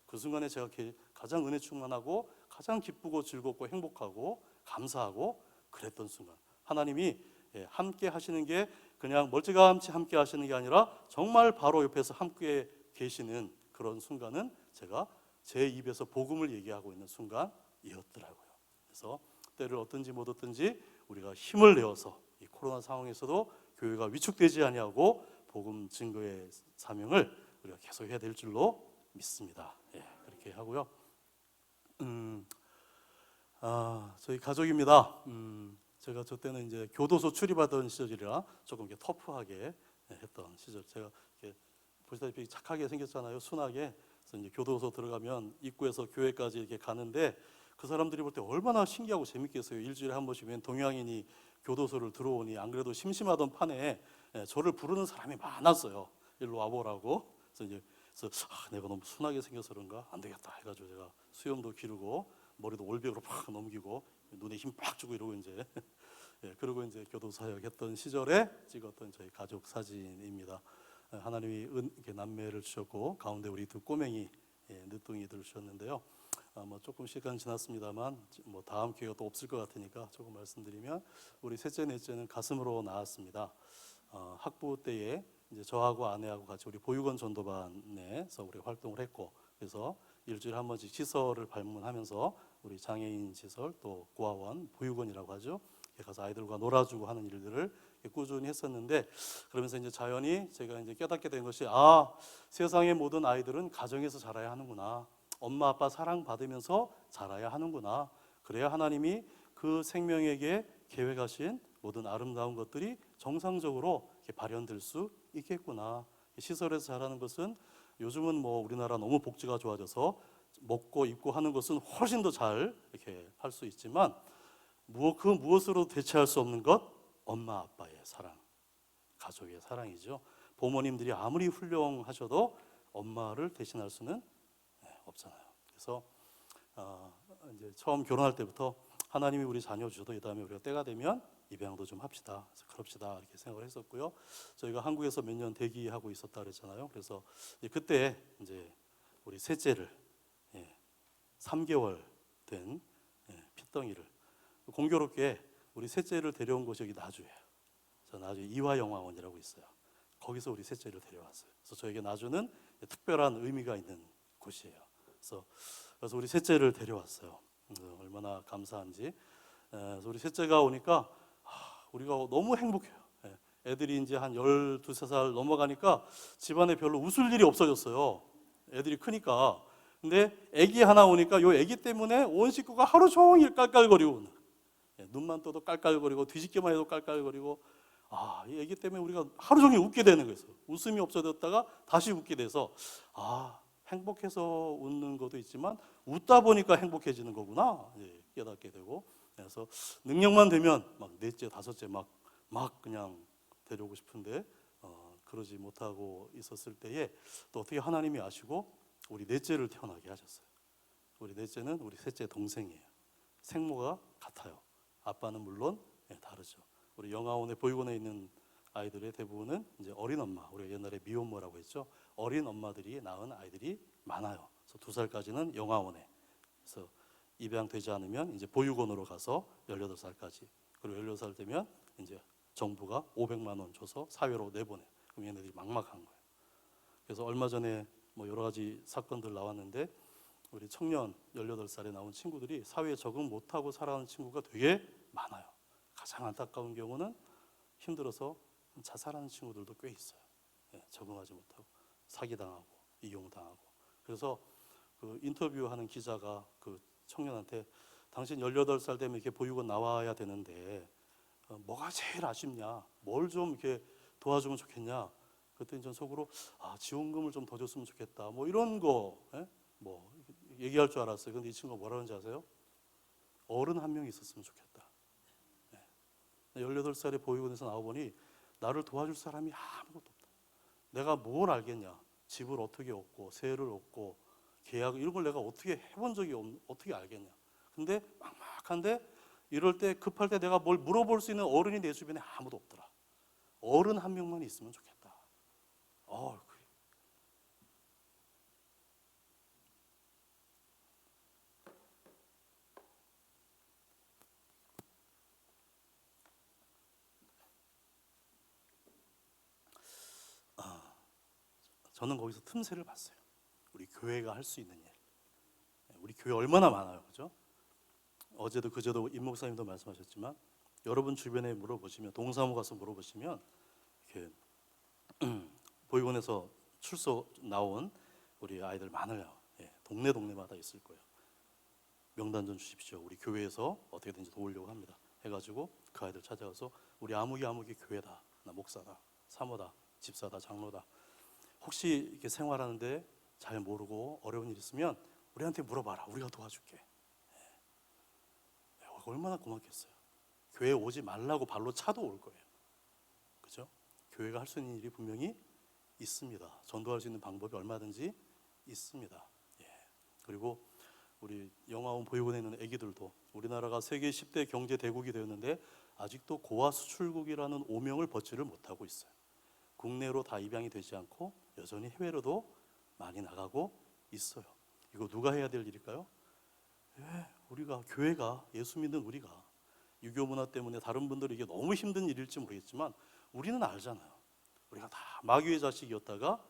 그 순간에 제가 가장 은혜 충만하고 가장 기쁘고 즐겁고 행복하고 감사하고 그랬던 순간, 하나님이 함께 하시는 게 그냥 멀찌감치 함께 하시는 게 아니라 정말 바로 옆에서 함께 계시는 그런 순간은 제가 제 입에서 복음을 얘기하고 있는 순간이었더라고요. 그래서 때를 얻든지 못 얻든지 우리가 힘을 내어서 이 코로나 상황에서도 교회가 위축되지 아니하고 복음 증거의 사명을 우리가 계속해야 될 줄로 믿습니다. 그렇게 하고요. 저희 가족입니다. 제가 저 때는 이제 교도소 출입하던 시절이라 조금 이렇게 터프하게 했던 시절. 제가 이렇게 보시다시피 착하게 생겼잖아요, 순하게. 그래서 이제 교도소 들어가면 입구에서 교회까지 이렇게 가는데 그 사람들이 볼 때 얼마나 신기하고 재밌겠어요. 일주일에 한 번씩 웬 동양인이 교도소를 들어오니 안 그래도 심심하던 판에 저를 부르는 사람이 많았어요. 일로 와보라고. 그래서 내가 너무 순하게 생겨서 그런가 안 되겠다 해가지고 제가 수염도 기르고 머리도 올백으로 팍 넘기고 눈에 힘 빡 주고 이러고 이제 그리고 이제 교도 사역했던 시절에 찍었던 저희 가족 사진입니다. 하나님이 이렇게 남매를 주셨고 가운데 우리 두 꼬맹이 늦둥이들 주셨는데요. 뭐 조금 시간 지났습니다만 뭐 다음 기회가 또 없을 것 같으니까 조금 말씀드리면, 우리 셋째 넷째는 가슴으로 낳았습니다. 학부 때에 이제 저하고 아내하고 같이 우리 보육원 전도반에서 우리 활동을 했고, 그래서 일주일에 한 번씩 시설을 방문하면서 우리 장애인 시설 또 고아원, 보육원이라고 하죠. 가서 아이들과 놀아주고 하는 일들을 꾸준히 했었는데, 그러면서 이제 자연히 제가 이제 깨닫게 된 것이, 세상의 모든 아이들은 가정에서 자라야 하는구나. 엄마 아빠 사랑 받으면서 자라야 하는구나. 그래야 하나님이 그 생명에게 계획하신 모든 아름다운 것들이 정상적으로 이렇게 발현될 수 있겠구나. 시설에서 자라는 것은 요즘은 뭐 우리나라 너무 복지가 좋아져서 먹고 입고 하는 것은 훨씬 더 잘 이렇게 할 수 있지만 그 무엇으로 대체할 수 없는 것, 엄마 아빠의 사랑, 가족의 사랑이죠. 부모님들이 아무리 훌륭하셔도 엄마를 대신할 수는 없잖아요. 그래서 이제 처음 결혼할 때부터 하나님이 우리 자녀 주셔도 이 다음에 우리가 때가 되면 입양도 좀 합시다. 그래서 그럽시다 이렇게 생각을 했었고요. 저희가 한국에서 몇 년 대기하고 있었다 그랬잖아요. 그래서 그때 이제 우리 셋째를 3개월 된 핏덩이를 공교롭게 우리 셋째를 데려온 곳이 여기 나주예요. 저 나주 이화영화원이라고 있어요. 거기서 우리 셋째를 데려왔어요. 그래서 저에게 나주는 특별한 의미가 있는 곳이에요. 그래서 우리 셋째를 데려왔어요. 얼마나 감사한지. 그래서 우리 셋째가 오니까 우리가 너무 행복해요. 애들이 이제 한 12, 13살 넘어가니까 집안에 별로 웃을 일이 없어졌어요. 애들이 크니까. 근데 애기 하나 오니까 요 애기 때문에 온 식구가 하루 종일 깔깔거리고 눈만 떠도 깔깔거리고 뒤집기만 해도 깔깔거리고 이 애기 때문에 우리가 하루 종일 웃게 되는 거였어. 웃음이 없어졌다가 다시 웃게 돼서 행복해서 웃는 것도 있지만 웃다 보니까 행복해지는 거구나 깨닫게 되고, 그래서 능력만 되면 막 넷째, 다섯째 막 그냥 데려오고 싶은데 그러지 못하고 있었을 때에 또 어떻게 하나님이 아시고 우리 넷째를 태어나게 하셨어요. 우리 넷째는 우리 셋째 동생이에요. 생모가 같아요. 아빠는 물론 다르죠. 우리 영아원에 보육원에 있는 아이들의 대부분은 이제 어린 엄마, 우리가 옛날에 미혼모라고 했죠. 어린 엄마들이 낳은 아이들이 많아요. 그래서 2살까지는 영아원에, 그래서 입양되지 않으면 이제 보육원으로 가서 18살까지, 그리고 16살 되면 이제 정부가 500만 원 줘서 사회로 내보내. 그럼 얘네들이 막막한 거예요. 그래서 얼마 전에 뭐 여러 가지 사건들 나왔는데 우리 청년 18살에 나온 친구들이 사회에 적응 못하고 살아가는 친구가 되게 많아요. 가장 안타까운 경우는 힘들어서 자살하는 친구들도 꽤 있어요. 적응하지 못하고 사기당하고 이용당하고. 그래서 그 인터뷰하는 기자가 그 청년한테 당신 18살 되면 이렇게 보육원 나와야 되는데 뭐가 제일 아쉽냐, 뭘 좀 이렇게 도와주면 좋겠냐. 그랬더니 전 속으로 지원금을 좀 더 줬으면 좋겠다, 뭐 이런 거 뭐 얘기할 줄 알았어요. 근데 이 친구가 뭐라 그러는지 아세요? 어른 한 명 있었으면 좋겠다. 18살에 보육원에서 나와보니 나를 도와줄 사람이 아무것도 없다. 내가 뭘 알겠냐, 집을 어떻게 얻고 세를 얻고 계약 이런 걸 내가 어떻게 해본 적이 어떻게 알겠냐. 근데 막막한데 이럴 때 급할 때 내가 뭘 물어볼 수 있는 어른이 내 주변에 아무도 없더라. 어른 한 명만 있으면 좋겠다. 저는 거기서 틈새를 봤어요. 우리 교회가 할 수 있는 일. 우리 교회 얼마나 많아요, 그죠? 어제도 그제도 임 목사님도 말씀하셨지만 여러분 주변에 물어보시면, 동사무 가서 물어보시면 이렇게 보육원에서 출소 나온 우리 아이들 많아요. 동네마다 있을 거예요. 명단 좀 주십시오. 우리 교회에서 어떻게든지 도우려고 합니다. 해가지고 그 아이들 찾아가서 우리 아무기 교회다, 나 목사다, 사모다, 집사다, 장로다. 혹시 이렇게 생활하는데 잘 모르고 어려운 일 있으면 우리한테 물어봐라. 우리가 도와줄게. 얼마나 고맙겠어요. 교회 오지 말라고 발로 차도 올 거예요. 그죠? 교회가 할 수 있는 일이 분명히 있습니다. 전도할 수 있는 방법이 얼마든지 있습니다. 그리고 우리 영아원 보육원에 있는 아기들도 우리나라가 세계 10대 경제 대국이 되었는데 아직도 고아 수출국이라는 오명을 벗지를 못하고 있어요. 국내로 다 입양이 되지 않고 여전히 해외로도 많이 나가고 있어요. 이거 누가 해야 될 일일까요? 우리가, 교회가, 예수 믿는 우리가. 유교 문화 때문에 다른 분들이 이게 너무 힘든 일일지 모르겠지만 우리는 알잖아요. 우리가 다 마귀의 자식이었다가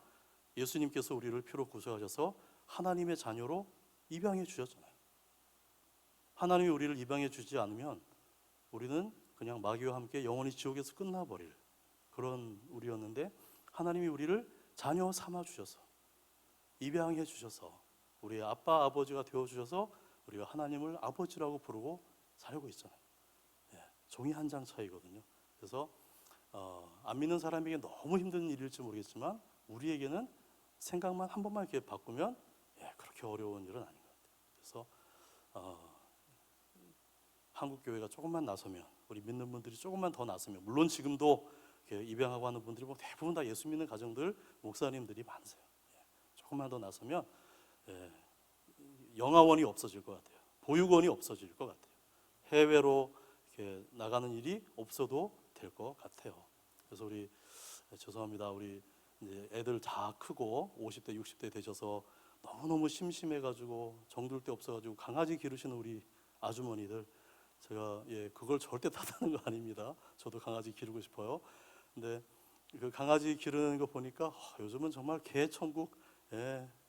예수님께서 우리를 피로 구속하셔서 하나님의 자녀로 입양해 주셨잖아요. 하나님이 우리를 입양해 주지 않으면 우리는 그냥 마귀와 함께 영원히 지옥에서 끝나버릴 그런 우리였는데, 하나님이 우리를 자녀 삼아 주셔서 입양해 주셔서 우리의 아빠 아버지가 되어 주셔서 우리가 하나님을 아버지라고 부르고 살고 있잖아요. 종이 한 장 차이거든요. 그래서 안 믿는 사람에게 너무 힘든 일일지 모르겠지만 우리에게는 생각만 한 번만 이렇게 바꾸면 그렇게 어려운 일은 아닌 것 같아요. 그래서 한국 교회가 조금만 나서면, 우리 믿는 분들이 조금만 더 나서면, 물론 지금도 입양하고 하는 분들이 뭐 대부분 다 예수 믿는 가정들, 목사님들이 많으세요. 조금만 더 나서면 영아원이 없어질 것 같아요. 보육원이 없어질 것 같아요. 해외로 이렇게 나가는 일이 없어도 될 것 같아요. 그래서 우리, 죄송합니다, 우리 이제 애들 다 크고 50대 60대 되셔서 너무너무 심심해가지고 정들 데 없어가지고 강아지 기르시는 우리 아주머니들, 제가 그걸 절대 탓하는 거 아닙니다. 저도 강아지 기르고 싶어요. 근데 그 강아지 기르는 거 보니까 요즘은 정말 개 천국,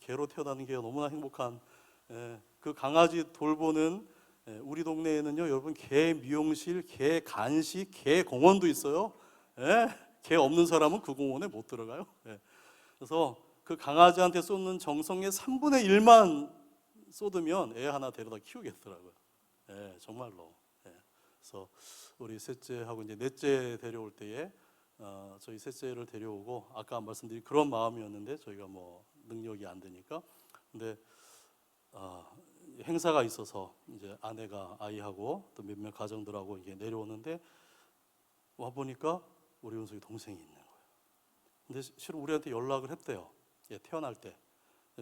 개로 태어나는 게 너무나 행복한, 그 강아지 돌보는, 우리 동네에는요 여러분, 개 미용실, 개 간식, 개 공원도 있어요. 개 없는 사람은 그 공원에 못 들어가요. 그래서 그 강아지한테 쏟는 정성의 3분의 1만 쏟으면 애 하나 데려다 키우겠더라고요. 정말로. 그래서 우리 셋째하고 이제 넷째 데려올 때에 저희 셋째를 데려오고 아까 말씀드린 그런 마음이었는데 저희가 뭐 능력이 안 되니까 근데 행사가 있어서 이제 아내가 아이하고 또 몇몇 가정들하고 이게 내려오는데 와 보니까 우리 은석이 동생이 있는 거예요. 근데 실은 우리한테 연락을 했대요. 예, 태어날 때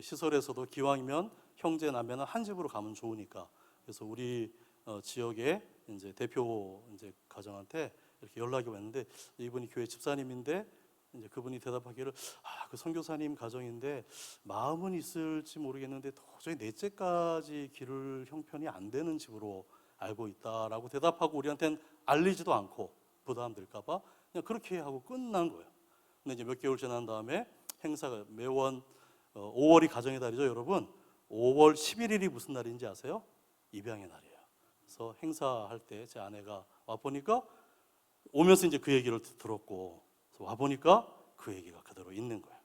시설에서도 기왕이면 형제 남매는 한 집으로 가면 좋으니까 그래서 우리 지역의 이제 대표 이제 가정한테 이렇게 연락이 왔는데 이분이 교회 집사님인데 이제 그분이 대답하기를 그 선교사님 가정인데 마음은 있을지 모르겠는데 도저히 넷째까지 기를 형편이 안 되는 집으로 알고 있다라고 대답하고 우리한테는 알리지도 않고 부담될까봐 그냥 그렇게 하고 끝난 거예요. 근데 이제 몇 개월 지난 다음에 행사가 매월 5월이 가정의 달이죠, 여러분. 5월 11일이 무슨 날인지 아세요? 입양의 날이에요. 그래서 행사할 때 제 아내가 와 보니까 오면서 이제 그 얘기를 들었고 와 보니까 그 얘기가 그대로 있는 거예요.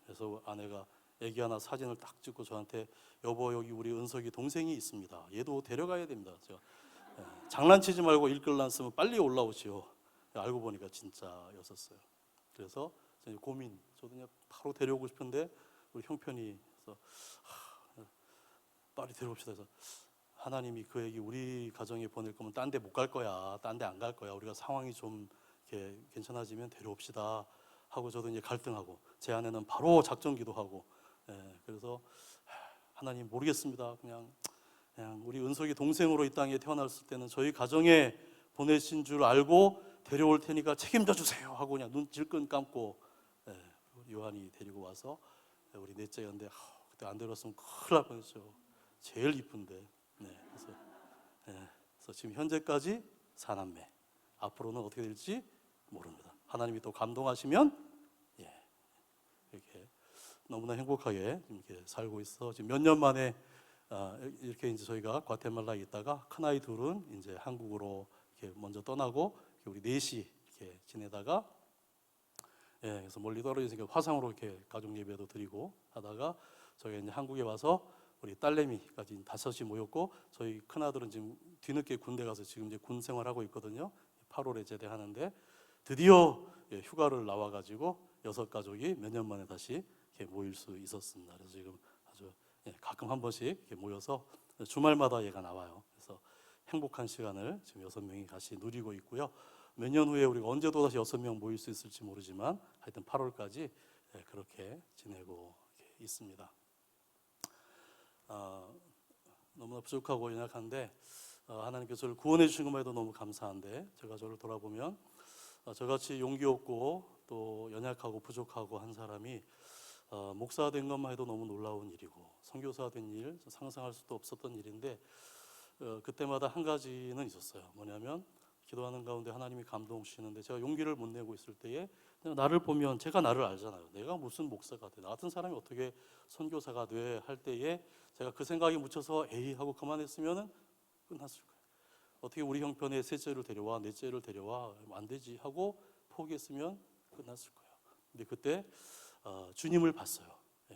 그래서 아내가 애기 하나 사진을 딱 찍고 저한테 여보 여기 우리 은석이 동생이 있습니다. 얘도 데려가야 됩니다. 제가 장난치지 말고 일글난 쓰면 빨리 올라오시오. 알고 보니까 진짜였었어요. 그래서 고민. 저도 그냥 바로 데려오고 싶은데 우리 형편이 그래서 빨리 데려옵시다. 그래서 하나님이 그 얘기 우리 가정에 보낼 거면 딴 데 못 갈 거야. 딴 데 안 갈 거야. 우리가 상황이 좀 이렇게 괜찮아지면 데려옵시다 하고 저도 이제 갈등하고 제 아내는 바로 작전 기도하고 그래서 하나님 모르겠습니다. 그냥 우리 은석이 동생으로 이 땅에 태어났을 때는 저희 가정에 보내신 줄 알고 데려올 테니까 책임져 주세요 하고 그냥 눈 질끈 감고 요한이 데리고 와서 우리 넷째였는데 그때 안 데려왔으면 큰일 날 뻔했죠. 제일 이쁜데. 그래서 지금 현재까지 4남매. 앞으로는 어떻게 될지 모릅니다. 하나님이 또 감동하시면 이렇게 너무나 행복하게 이렇게 살고 있어. 지금 몇 년 만에 이렇게 이제 저희가 과테말라에 있다가 큰 아이 둘은 이제 한국으로 이렇게 먼저 떠나고 우리 넷이 이렇게 지내다가 그래서 멀리 떨어지니까 화상으로 이렇게 가족 예배도 드리고 하다가 저희가 이제 한국에 와서 우리 딸내미까지 5이 모였고 저희 큰 아들은 지금 뒤늦게 군대 가서 지금 이제 군 생활하고 있거든요. 8월에 제대하는데 드디어 휴가를 나와가지고 6가족이 몇 년 만에 다시 이렇게 모일 수 있었습니다. 그래서 지금 아주 가끔 한 번씩 이렇게 모여서 주말마다 얘가 나와요. 그래서 행복한 시간을 지금 6명이 같이 누리고 있고요. 몇 년 후에 우리가 언제 또 다시 6명 모일 수 있을지 모르지만 하여튼 8월까지 그렇게 지내고 있습니다. 너무나 부족하고 연약한데 하나님께서 저를 구원해 주신 것만 해도 너무 감사한데 제가 저를 돌아보면 저같이 용기 없고 또 연약하고 부족하고 한 사람이 목사 된 것만 해도 너무 놀라운 일이고 선교사 된 일 상상할 수도 없었던 일인데 그때마다 한 가지는 있었어요. 뭐냐면 기도하는 가운데 하나님이 감동 주시는데 제가 용기를 못 내고 있을 때에 나를 보면 제가 나를 알잖아요. 내가 무슨 목사가 돼? 나 같은 사람이 어떻게 선교사가 돼? 할 때에 제가 그 생각이 묻혀서 에이 하고 그만했으면 끝났을 거예요. 어떻게 우리 형편에 셋째를 데려와 넷째를 데려와 안 되지 하고 포기했으면 끝났을 거예요. 근데 그때 주님을 봤어요.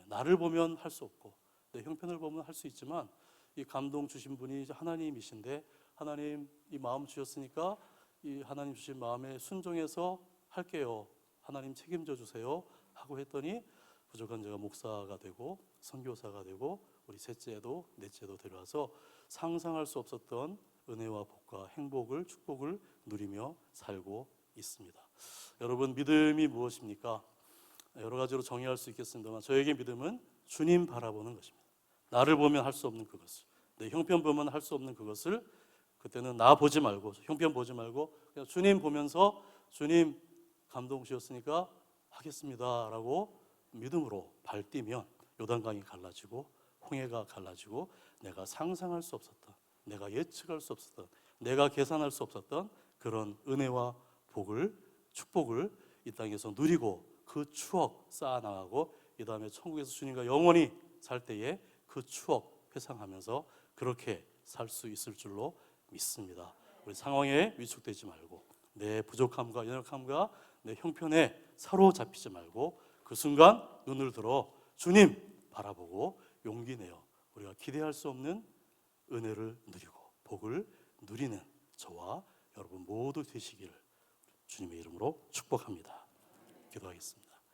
나를 보면 할 수 없고 내 형편을 보면 할 수 있지만 이 감동 주신 분이 하나님이신데 하나님 이 마음 주셨으니까 이 하나님 주신 마음에 순종해서 할게요. 하나님 책임져 주세요 하고 했더니 부족한 제가 목사가 되고 선교사가 되고 우리 셋째도 넷째도 데려와서 상상할 수 없었던 은혜와 복과 행복을 축복을 누리며 살고 있습니다. 여러분 믿음이 무엇입니까? 여러 가지로 정의할 수 있겠습니다만 저에게 믿음은 주님 바라보는 것입니다. 나를 보면 할 수 없는 그것을 내 형편 보면 할 수 없는 그것을 그때는 나 보지 말고 형편 보지 말고 그냥 주님 보면서 주님 감동 주셨으니까 하겠습니다 라고 믿음으로 발뛰면 요단강이 갈라지고 홍해가 갈라지고 내가 상상할 수 없었던 내가 예측할 수 없었던 내가 계산할 수 없었던 그런 은혜와 복을 축복을 이 땅에서 누리고 그 추억 쌓아나가고 이 다음에 천국에서 주님과 영원히 살 때에 그 추억 회상하면서 그렇게 살 수 있을 줄로 믿습니다. 우리 상황에 위축되지 말고 내 부족함과 연약함과 내 형편에 사로잡히지 말고 그 순간 눈을 들어 주님 바라보고 용기 내어 우리가 기대할 수 없는 은혜를 누리고 복을 누리는 저와 여러분 모두 되시기를 주님의 이름으로 축복합니다. 기도하겠습니다.